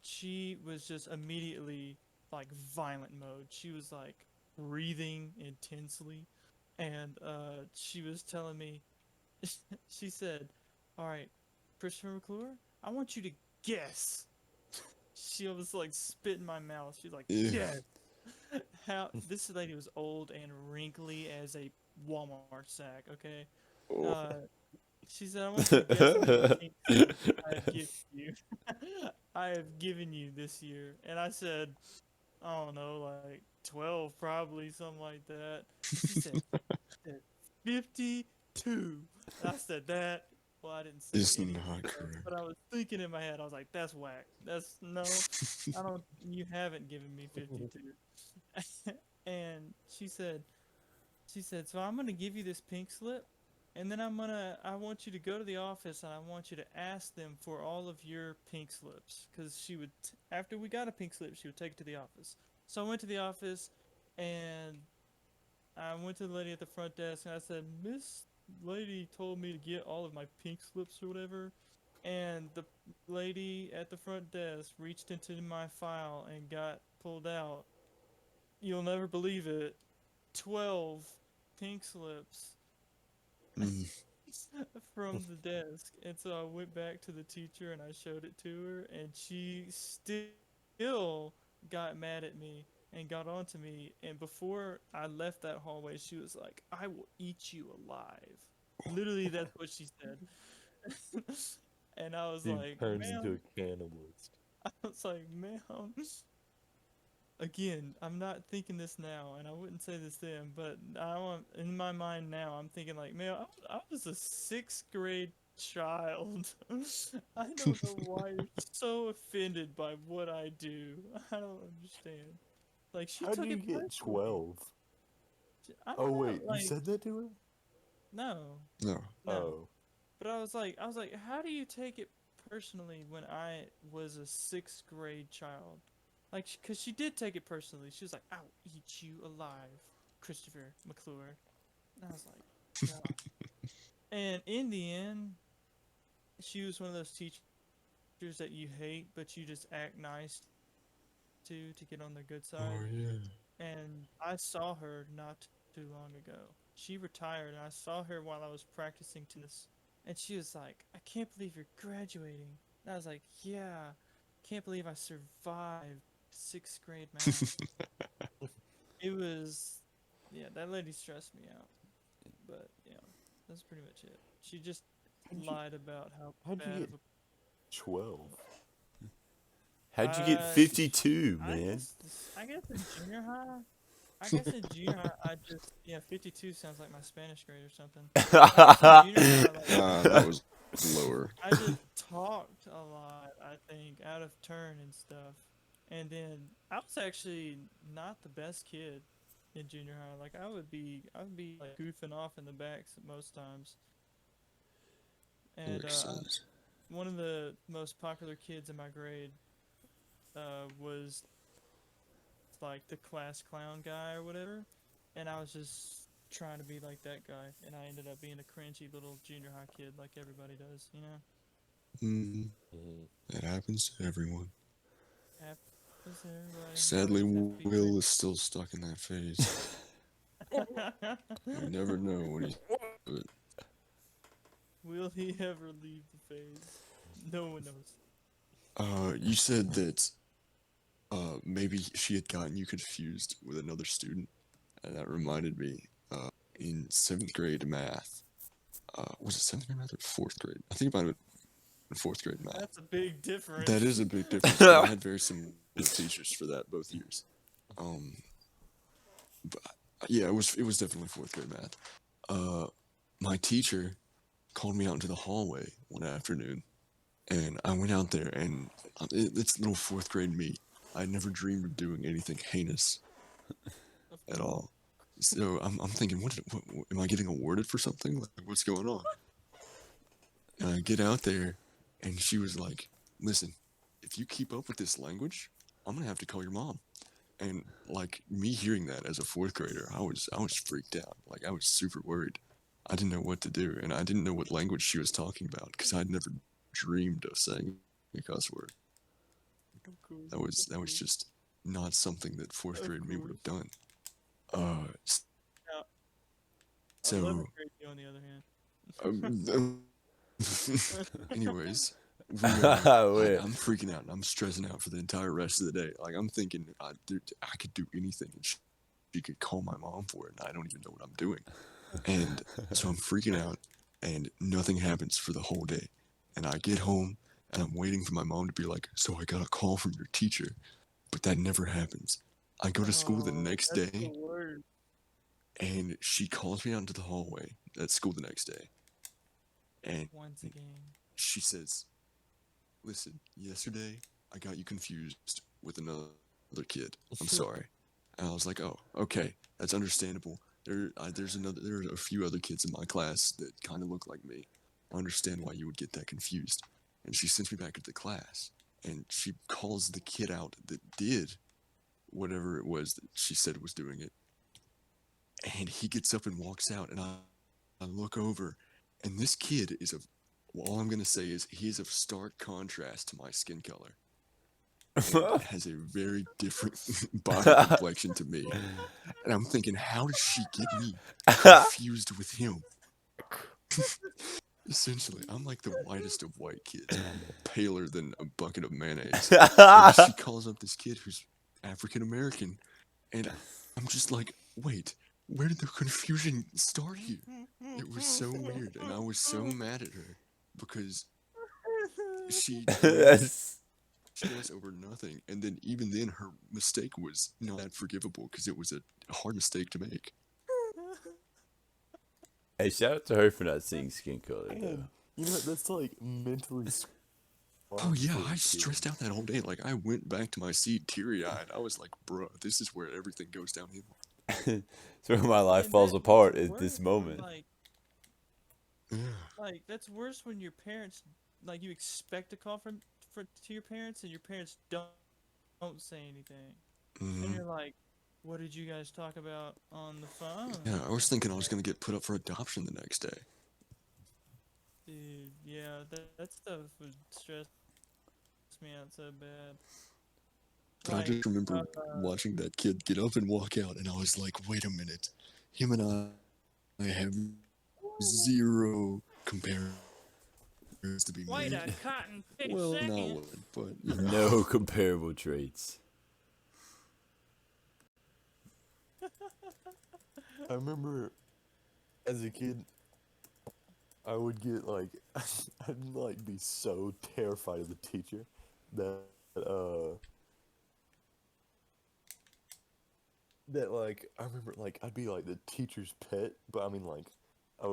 she was just immediately like violent mode. She was like breathing intensely, and she was telling me, she said, "All right, Christopher McClure, I want you to guess." She was like spit in my mouth. She's like, ew. "Guess." How this lady was old and wrinkly as a Walmart sack. Okay, Oh, uh, she said, "I want you to guess how many pink slips I have given you. I have given you this year." And I said, "I don't know, like 12, probably something like that." She said 52. And I said that. Well, I didn't say it's any of not the stuff, correct. but I was thinking in my head. I was like, "That's whack. That's no. I don't. You haven't given me 52." And she said, she said, "So I'm gonna give you this pink slip, and then I want you to go to the office and I want you to ask them for all of your pink slips, because after we got a pink slip, she would take it to the office." So I went to the office, and I went to the lady at the front desk and I said, "Miss Lady told me to get all of my pink slips or whatever." And the lady at the front desk reached into my file and got pulled out, you'll never believe it, 12 pink slips Mm. from the desk. And so I went back to the teacher and I showed it to her, and she still got mad at me and got on to me. And before I left that hallway, she was like, "I will eat you alive." Literally, that's what she said. And I was He like, turns into "Ma'am," a cannibalist. I was like, "Ma'am." Again, I'm not thinking this now, and I wouldn't say this then, but in my mind now, I'm thinking like, man, I was a sixth grade child. I don't know why you're so offended by what I do. I don't understand. Like, she How do took you it get personally. 12? I Oh don't know, wait, you like, said that to her? no, No. no. Oh. But I was like, how do you take it personally when I was a sixth grade child? Like, cause she did take it personally. She was like, "I'll eat you alive, Christopher McClure." And I was like, "God." And in the end, she was one of those teachers that you hate, but you just act nice to get on their good side. Oh yeah. And I saw her not too long ago. She retired, and I saw her while I was practicing tennis. And she was like, "I can't believe you're graduating." And I was like, "Yeah, can't believe I survived sixth grade math." It was, yeah, that lady stressed me out. But yeah, that's pretty much it. She just How'd you, lied about how how'd you bad get of 12? How'd you get a. sh- 52, man? I guess in junior high. I guess in junior high, I just, yeah, 52 sounds like my Spanish grade or something. I guess in junior high, like, That was lower. I just talked a lot, I think, out of turn and stuff. And then I was actually not the best kid in junior high. Like, I would be like goofing off in the backs most times. And Makes sense. one of the most popular kids in my grade was like the class clown guy or whatever. And I was just trying to be like that guy, and I ended up being a cringy little junior high kid like everybody does, you know? Mm, Mhm. it happens to everyone. Happens to everybody. You Sadly, just have to be Will is still stuck in that phase. We never know when he's. But Will he ever leave the phase? No one knows. you said that maybe she had gotten you confused with another student, and that reminded me. In seventh grade math, was it seventh grade math or fourth grade? I think it might have been fourth grade math. That's a big difference. That is a big difference. But I had very similar teachers for that both years. But yeah, it was definitely fourth grade math. My teacher called me out into the hallway one afternoon, and I went out there, and it's little fourth grade me. I never dreamed of doing anything heinous at all. So I'm thinking, what am I getting awarded for something? Like, what's going on? And I get out there, and she was like, "Listen, if you keep up with this language, I'm gonna have to call your mom." And like me hearing that as a fourth grader, I was freaked out. Like I was super worried. I didn't know what to do, and I didn't know what language she was talking about because I'd never dreamed of saying a cuss word. Of course. That was just not something that fourth Of grade me would course. have done. Uh, Now, so 11th grade, you, on the other hand. anyways, Well, I'm freaking out and I'm stressing out for the entire rest of the day. Like I'm thinking, dude, I could do anything, and she could call my mom for it, and I don't even know what I'm doing. And so I'm freaking out, and nothing happens for the whole day. And I get home, and I'm waiting for my mom to be like, "So I got a call from your teacher," but that never happens. I go to school the Oh, next that's the day, worst. and she calls me out into the hallway at school the next day, and Once again. she says, "Listen, yesterday I got you confused with another kid. I'm sorry." And I was like, "Oh, okay, that's understandable. There are a few other kids in my class that kind of look like me. I understand why you would get that confused. And she sends me back into class, and she calls the kid out that did whatever it was that she said was doing it. And he gets up and walks out, and I look over, and this kid is of, well, all I'm gonna say is he's of stark contrast to my skin color. And has a very different body complexion to me. And I'm thinking, how did she get me confused with him? Essentially, I'm like the whitest of white kids. I'm paler than a bucket of mayonnaise. And she calls up this kid who's African American, and I'm just like, wait, where did the confusion start here? It was so weird, and I was so mad at her because she That's- us over nothing, and then even then her mistake was not that forgivable because it was a hard mistake to make. Hey, shout out to her for not seeing skin color though. Man, you know that's like mentally. Oh yeah, for a I kid. stressed out that whole day. Like I went back to my seat teary-eyed. I was like, bruh, this is where everything goes downhill. It's where my life And falls that apart makes it at this worse when, moment. Yeah. Like that's worse when your parents, like you expect a call to your parents, and your parents don't say anything, and Mhm. you're like, "What did you guys talk about on the phone?" Yeah, I was thinking I was gonna get put up for adoption the next day. Dude, yeah, that stuff would stress me out so bad. But I Like, just remember watching that kid get up and walk out, and I was like, wait a minute, him and I have zero comparisons to be wait made. a cotton pick Well, not second. one, but you know. No comparable traits. I remember as a kid, I would get like, I'd like be so terrified of the teacher that like I remember like I'd be like the teacher's pet, but I mean like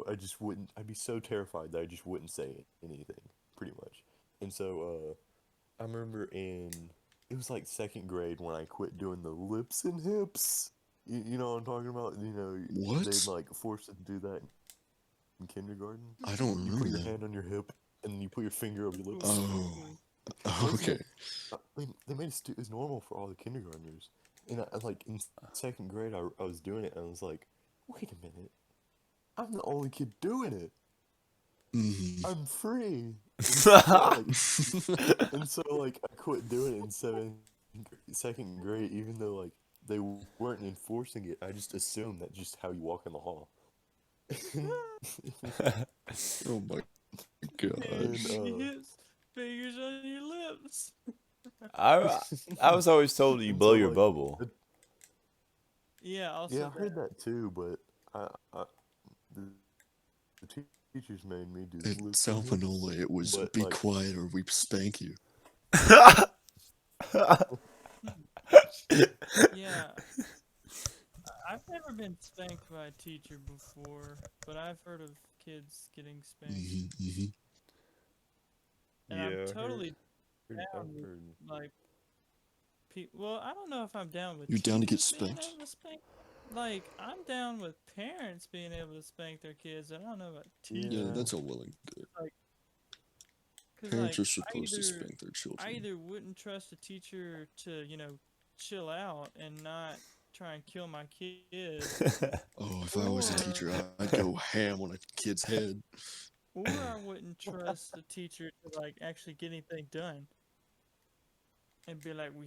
I just wouldn't. I'd be so terrified that I just wouldn't say anything, pretty much. And so I remember it was like second grade when I quit doing the lips and hips. You know what I'm talking about? You know, What? they'd like force us to do that in kindergarten. I don't You remember put your that. hand on your hip and then you put your finger over your lips. Oh, Wasn't okay. it- they made it was normal for all the kindergartners. And I like in second grade, I was doing it and I was like, wait a minute, I'm the only kid doing it. Mhm. I'm free. And so like I quit doing it in second grade, even though like they weren't enforcing it. I just assumed that's just how you walk in the hall. Oh my And gosh. Hips, fingers on your lips. I was always told you And blow so, your like, bubble. Yeah, also yeah, I heard that too, but the, the teachers made me do At lips and hips. Salpanola, it was But, be like- quiet or we spank you. Yeah. I've never been spanked by a teacher before, but I've heard of kids getting spanked. Mm-hmm. And Yeah, I I'm heard- totally I've down with, heard. like, well, I don't know if I'm down with You down to get teachers being spanked? able to spank. Like, I'm down with parents being able to spank their kids. I don't know about teachers. Yeah, Yeah. that's all willing to do. Cause, Parents like, are supposed to spank their I children. either wouldn't trust a teacher to, chill out and not try and kill my kid, Oh, if I was a teacher, I'd go ham on a kid's head. or I wouldn't trust the teacher to, like, actually get anything done. And be like, we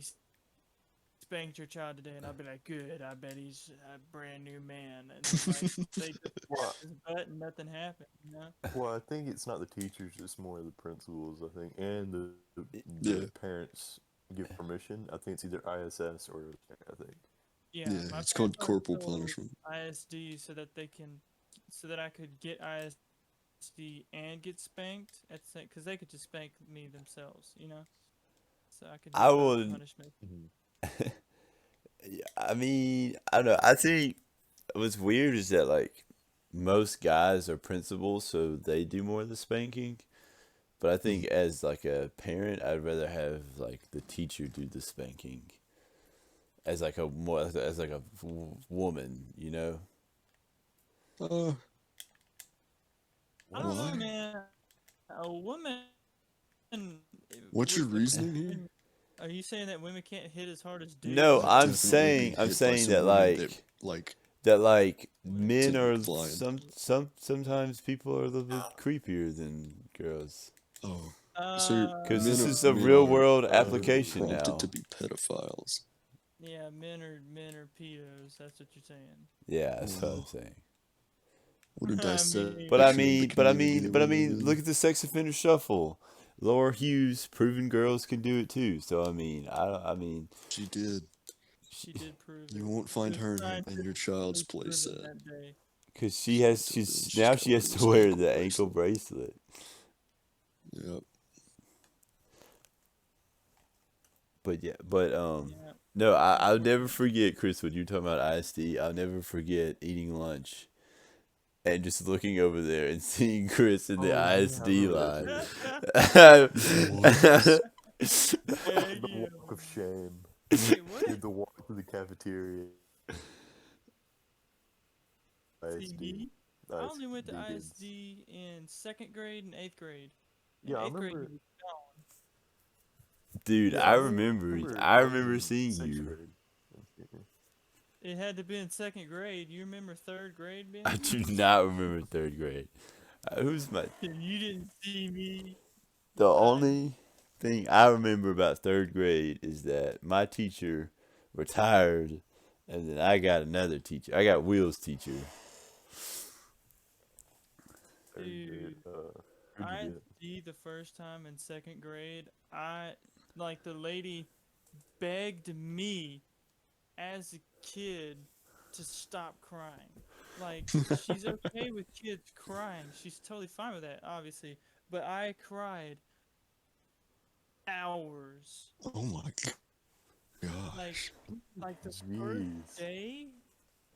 spanked your child today, and I'll be like, good, I bet he's a brand new man. And then, like, they just Well, his butt and nothing happened, well, I think it's not the teachers; it's more the principals. I think, and the Yeah. parents give permission. I think it's either ISS or I think. Yeah, Yeah, my it's called parents always corporal told punishment. ISD so that I could get ISD and get spanked at the same, because they could just spank me themselves, So I could get I both wouldn't- punishment. Yeah, I mean, I don't know. I think what's weird is that like most guys are principals, so they do more of the spanking. But I think as like a parent, I'd rather have like the teacher do the spanking. As like a woman, Uh, I don't know, why? man. A woman What's your with reasoning here? are you saying that women can't hit as hard as dudes? No, I've I'm definitely saying been I'm hit by saying some that women that like men sent me are flying. sometimes people are a little bit creepier than girls. Oh, so Because Uh, this is a men real are world Oh, application prompted to now. be pedophiles. yeah, men are pedos. That's what you're saying. Yeah, that's what I'm Well, saying. what a I But I mean, dissection of the mean, but I community mean, that but we I live mean, look in. at the sex offender shuffle. Laura Hughes, proven girls can do it too. So I mean, I mean, She did. she did prove You it. won't It find was her in your child's scientifically playset. proven that day. because Until then, she's now got to she wear has this to wear ankle the ankle bracelet. bracelet. Yep. But yeah, Yeah, no, I'll never unfortunately. forget, Chris, when you're talking about ISD. I'll never forget eating lunch and just looking over there and seeing Chris in the oh yeah, I ISD remember that line. too. What? Heck The yeah. walk of shame. Wait, what? You had to walk to the cafeteria. See ISD. me? I only went to ISD kids. ISD in second grade and eighth grade. In Yeah, I eighth grade, he remember. was gone. Dude, Yeah, I I remember. remember. I I was remember in seeing sixth you. grade. It had to be in second grade. You remember third grade, I Benji? do not remember third grade. Who's my And you didn't see me. The I only thing I remember about third grade is that my teacher retired, and then I got another teacher. I got Will's teacher. Third grade. dude. Who'd you get? ISD the first time in second grade. I like the lady begged me as a kid to stop crying. Like, she's okay with kids crying. She's totally fine with that, obviously. But I cried hours. Oh my Like, gosh. like the first Jeez. day,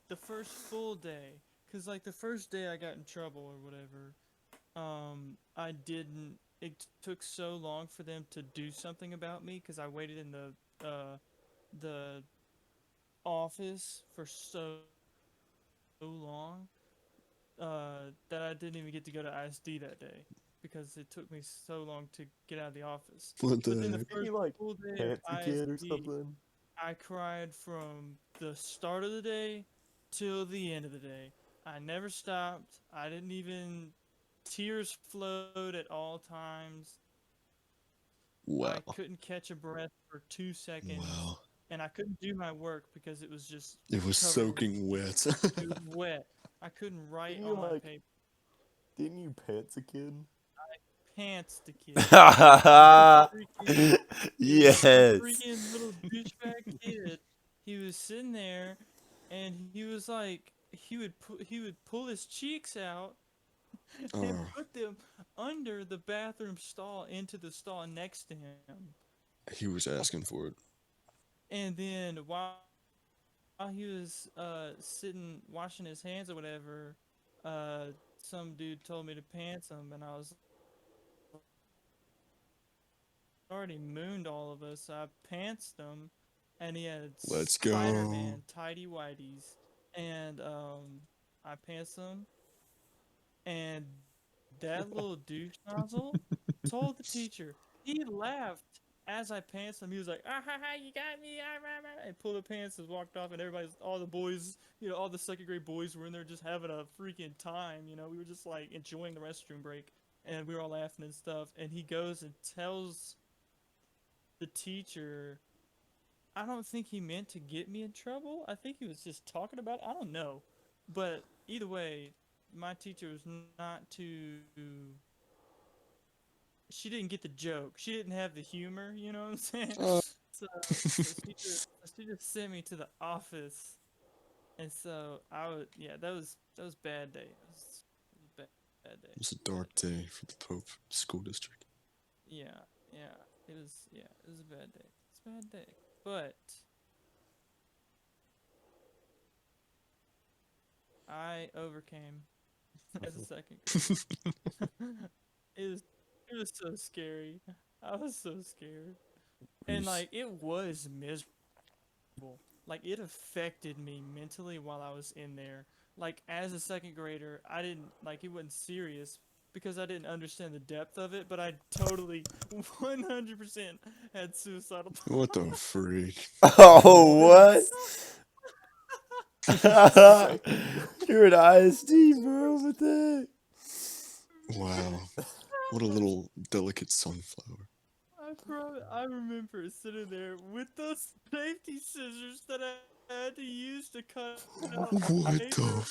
the first full day. Cause like the first day I got in trouble or whatever. I didn't. It took so long for them to do something about me because I waited in the office for so long that I didn't even get to go to ISD that day because it took me so long to get out of the office. What But then the the heck? Didn't first you like full day of pants a kid or ISD, something? I cried from the start of the day till the end of the day. I never stopped. I didn't even. Tears flowed at all times. I Wow. couldn't catch a breath for 2 seconds, Wow. and I couldn't do my work because it was just It was covered in soaking tears. wet. It was wet. I couldn't write Didn't you on my like? paper. Didn't you pants a kid? Pants the kid. This freaking this Yes. freaking little douchebag kid. He was sitting there, and he was like, he would pull his cheeks out and Oh, put them under the bathroom stall into the stall next to him. he was asking for it. And then while he was sitting washing his hands or whatever, some dude told me to pants him, and I was already mooned all of us. So I pantsed him, and he had Let's go. Spider-Man tidy whities, and I pantsed him, and that little douche nozzle told the teacher. He laughed as I pantsed him. He was like, "Ah ha ha, you got me!" Ah, rah, rah," and pulled the pants and walked off. And everybody's, all the boys, all the second grade boys were in there just having a freaking time. We were just like enjoying the restroom break, and we were all laughing and stuff. And he goes and tells the teacher. I don't think he meant to get me in trouble. I think he was just talking about it. I don't know. But either way, my teacher was not too. She didn't get the joke. She didn't have the humor, you know what I'm saying? Uh, She just sent me to the office. And so yeah, that was bad day. It was bad day. it was a dark day for the Pope School District. Yeah, it was a bad day. It's a bad day. But I overcame as a second grader. it was it was so scary. I was so scared. And Bruce. like it was miserable. like it affected me mentally while I was in there. Like as a second grader, I didn't like it wasn't serious because I didn't understand the depth of it, but I totally 100% had suicidal What the thoughts. freak? Oh, what? Second You're an ISD, bro. What the Wow. What a little delicate sunflower. I remember sitting there with those safety scissors that I had to use to cut out the What paper the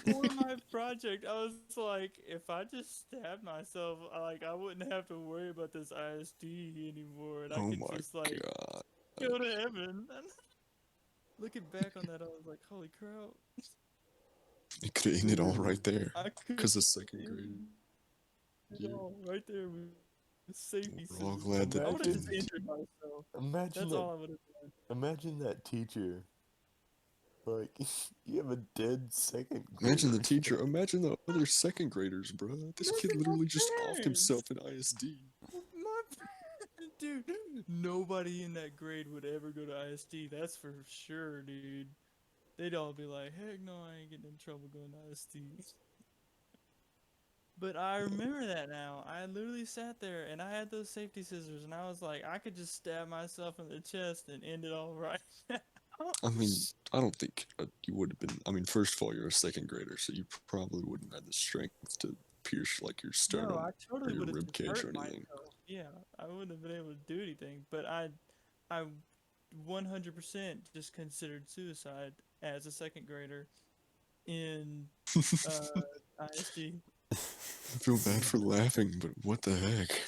for freak? my project. I was like, if I just stabbed myself, I wouldn't have to worry about this ISD anymore, and I Oh could my just like god. go to heaven. And looking back on that, I was like, holy crap, It could have ended all Dude, right there. I could Because of second end grade. it all right there with safety We're all scissors. glad that I would have just imagine, didn't. injured myself. imagine That's that, all I would have done. imagine that teacher. Like, you have a dead second Imagine the grader. teacher. Imagine the other second graders, bro. This kid Imagine my literally just offed parents. himself in ISD. My dude, nobody in that grade would ever go to ISD. That's for sure, dude. They'd all be like, "Heck no, I ain't getting in trouble going to ISD." But I remember that now. I literally sat there and I had those safety scissors, and I was like, I could just stab myself in the chest and end it all right now. I mean, I don't think you would have been. I mean, first of all, you're a second grader, so you probably wouldn't have the strength to pierce like your No, sternum I or totally your would have rib just cage or hurt anything. myself. Yeah, I wouldn't have been able to do anything. But I 100% just considered suicide as a second grader in uh, ISD. I feel bad for laughing, but what the heck?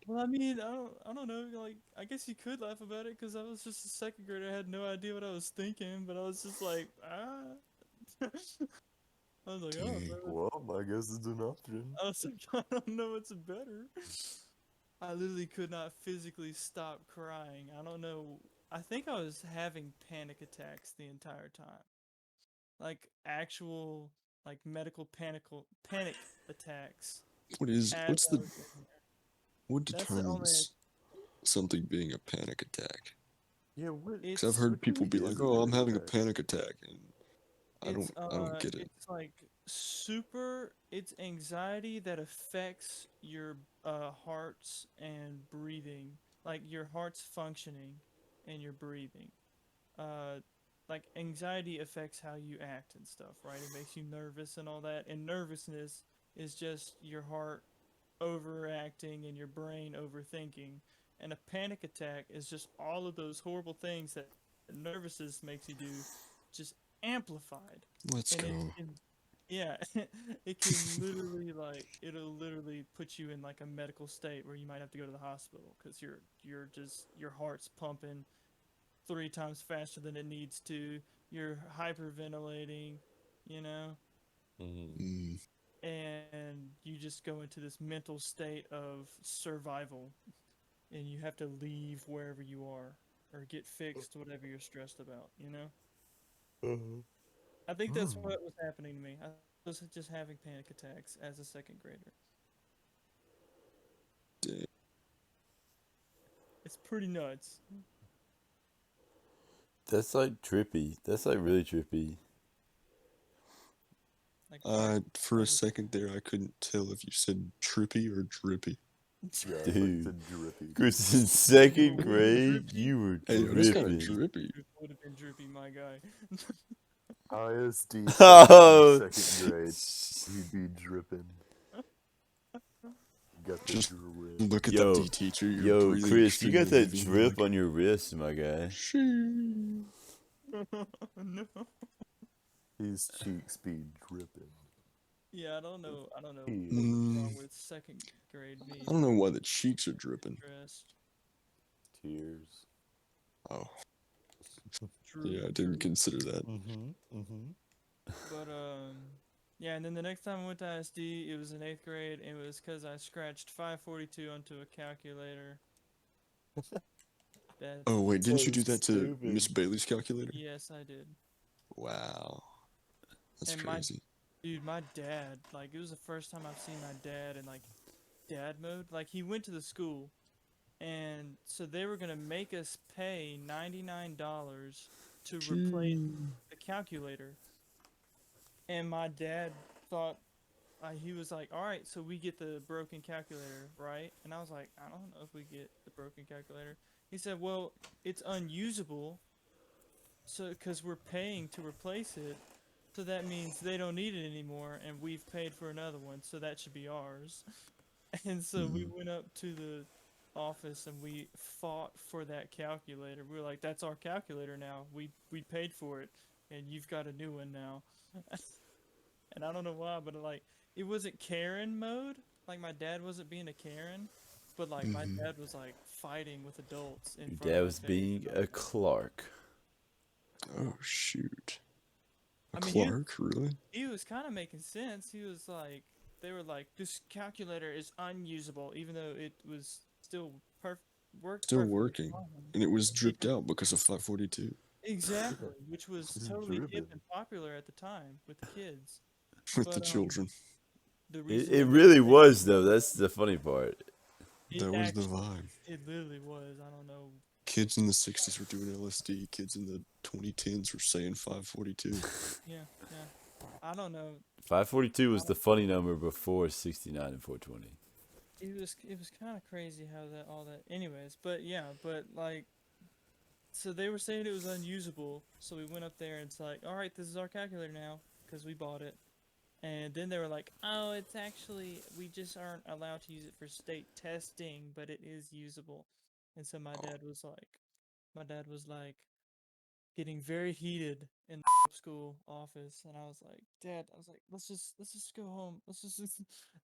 Well, I mean, I don't know. Like, I guess you could laugh about it because I was just a second grader. I had no idea what I was thinking, but I was just like, ah. I was like, oh, Dang. Well, I guess it's an option. I was like, I don't know what's better. I literally could not physically stop crying. I don't know. I think I was having panic attacks the entire time. Like actual like medical panic attacks as What's I the was in there. what That's the only determines something being a panic attack? Yeah, what Because I've it's heard what people even be like, is a "Oh, I'm panic having a attack? panic attack," and I don't get it. it's like super it's anxiety that affects your hearts and breathing. Like your heart's functioning and your breathing. uh like anxiety affects how you act and stuff, right? It makes you nervous and all that. And nervousness is just your heart overacting and your brain overthinking. And a panic attack is just all of those horrible things that nervousness makes you do, just amplified. Let's And it go. can, yeah, it can literally like it'll literally put you in like a medical state where you might have to go to the hospital because you're just your heart's pumping 3 times faster than it needs to. You're hyperventilating, you know, Mm-hmm. Mm, and you just go into this mental state of survival, and you have to leave wherever you are or get fixed whatever you're stressed about, you know? Uh-huh. I think that's Hmm. what was happening to me. I was just having panic attacks as a second grader. dang. It's pretty nuts. That's like trippy. That's like really trippy. Like part For a of second there, I couldn't tell if you said trippy or drippy. Yeah, I thought you Dude. said drippy. Chris, in second No, grade, drippy. you were Hey, yo, that's kind of dripping. drippy. It would have been droopy, my guy. ISD Oh, second grade. He'd be dripping. Got the Just drip. look at yo, the teacher. You're yo, breathing Chris, you got extremely that heavy. And you're drip like, on your wrist, my guy. shoo. No. His cheeks be dripping. Yeah, I don't know Tears. what's Mm, wrong with second grade me. I don't know why the cheeks are dripping. Stressed. Tears. Oh, True, yeah, I true. didn't consider that. Mm-hmm. Mm-hmm. But yeah, and then the next time I went to ISD, it was in 8th grade, and it was because I scratched 542 onto a calculator. That's Oh, wait, didn't you So do that to stupid. Miss Bailey's calculator? yes, I did. Wow, that's And crazy. my dad, like it was the first time I've seen my dad in like dad mode. Like he went to the school, and so they were gonna make us pay $99 to replace the calculator. And my dad thought, he was like, all right, so we get the broken calculator, right? And I was like, I don't know if we get the broken calculator. He said, well, it's unusable, so because we're paying to replace it, so that means they don't need it anymore, and we've paid for another one, so that should be ours. And so we went up to the office and we fought for that calculator. We were like, that's our calculator now. We paid for it, and you've got a new one now. And I don't know why, but like it wasn't Karen mode. Like my dad wasn't being a Karen, but like my dad was like fighting with adults in Your front dad of was my face. being a Clark. Oh shoot. A I mean, Clark, really? he was kind of making sense. He was like, they were like, this calculator is unusable, even though it was still worked Still perfectly working. fine. And it was dripped out because of 542. Exactly, which was totally hip Driven. and popular at the time with the kids. With the But, children. The It, reason it they really made was though. That's the funny part. it That was the actually- vibe. It literally was. I don't know. Kids in the 60s were doing LSD. Kids in the 2010s were saying 542. Yeah. I don't know. 542 was the funny number before 69 and 420. It was kind of crazy how all that. Anyways, but yeah, but like, so they were saying it was unusable. So we went up there and it's like, all right, this is our calculator now because we bought it. And then they were like, oh, it's actually, we just aren't allowed to use it for state testing, but it is usable. And so my dad was like getting very heated in the school office. And I was like, Dad, let's just go home.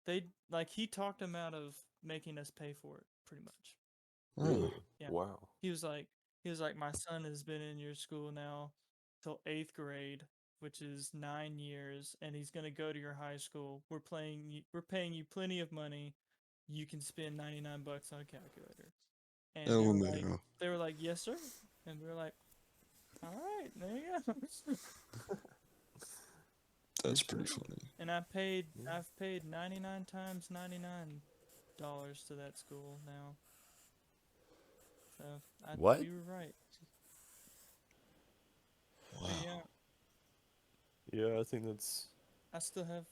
They, like, he talked him out of making us pay for it, pretty much. Oh, Yeah. Wow. He was like, my son has been in your school now till 8th grade, which is 9 years, and he's gonna go to your high school. We're paying you plenty of money. You can spend $99 on a calculator. And LMAO. they were like, yes, sir. And we were like, all right, there you go. That's pretty funny. And I've paid 99 times $99 to that school now. So What? we were right. Wow. But yeah. Yeah, I think that's. I still have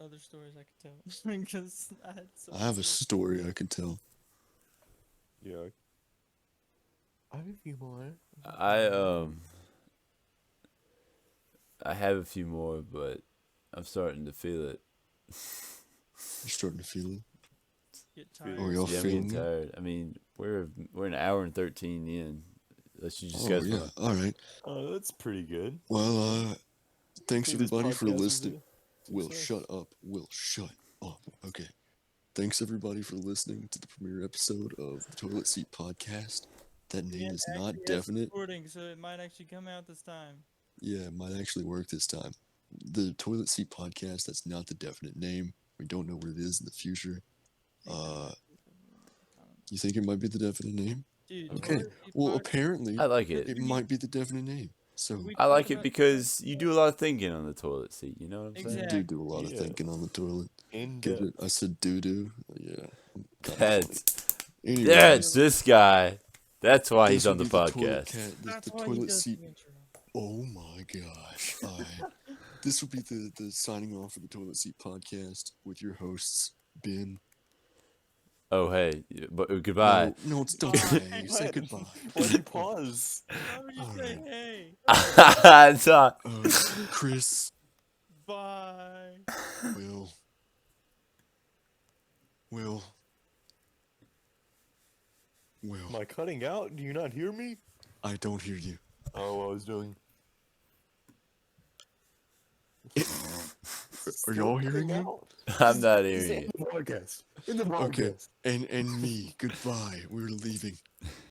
other stories I could tell because I had so I have a much. story I could tell. Yeah. I have a few more. I have a few more, but I'm starting to feel it. You're starting to feel it? Get tired. Oh, y'all Yeah, I'm feeling getting it? tired. I mean, we're an hour and 13 in. Unless you just Oh, guys yeah. want. All right. Oh, that's pretty good. Well, thanks Think this everybody for podcast is listening. a Will, success. shut up. Will, shut up. Okay. Thanks everybody for listening to the premiere episode of the Toilet Seat Podcast. That name Yeah, is it not actually has definite. recording, so it might actually come out this time. Yeah, it might actually work this time. The Toilet Seat Podcast, that's not the definite name. We don't know what it is in the future. You think it might be the definite name? Dude, Okay. Toilet Seat Well, Podcast- apparently, I like it it. might be the definite name. So, we I talk like it about- because you do a lot of thinking on the toilet seat. You know what I'm saying? I Exactly. do a lot of Yeah. thinking on the toilet. In Get depth. it? I said doo-doo. Yeah. I'm kinda That's funny. Anyways, that's this guy. That's why he's this on will the be toilet podcast. the That's why he toilet does seat. the intro. Oh my gosh. This will be the signing off for the Toilet Seat Podcast with your hosts, Ben. Oh hey, but goodbye. No, it's don't Bye. say. Say What? goodbye. Why'd you pause? Why would you say Alright. hey? It's not- Chris, Bye. Will. Will. Am I cutting out? Do you not hear me? I don't hear you. Oh, I was doing. Are y'all hearing Cutting him? out. I'm not It's hearing in it. the podcast. In the Okay. podcast. And me. Goodbye. We're leaving.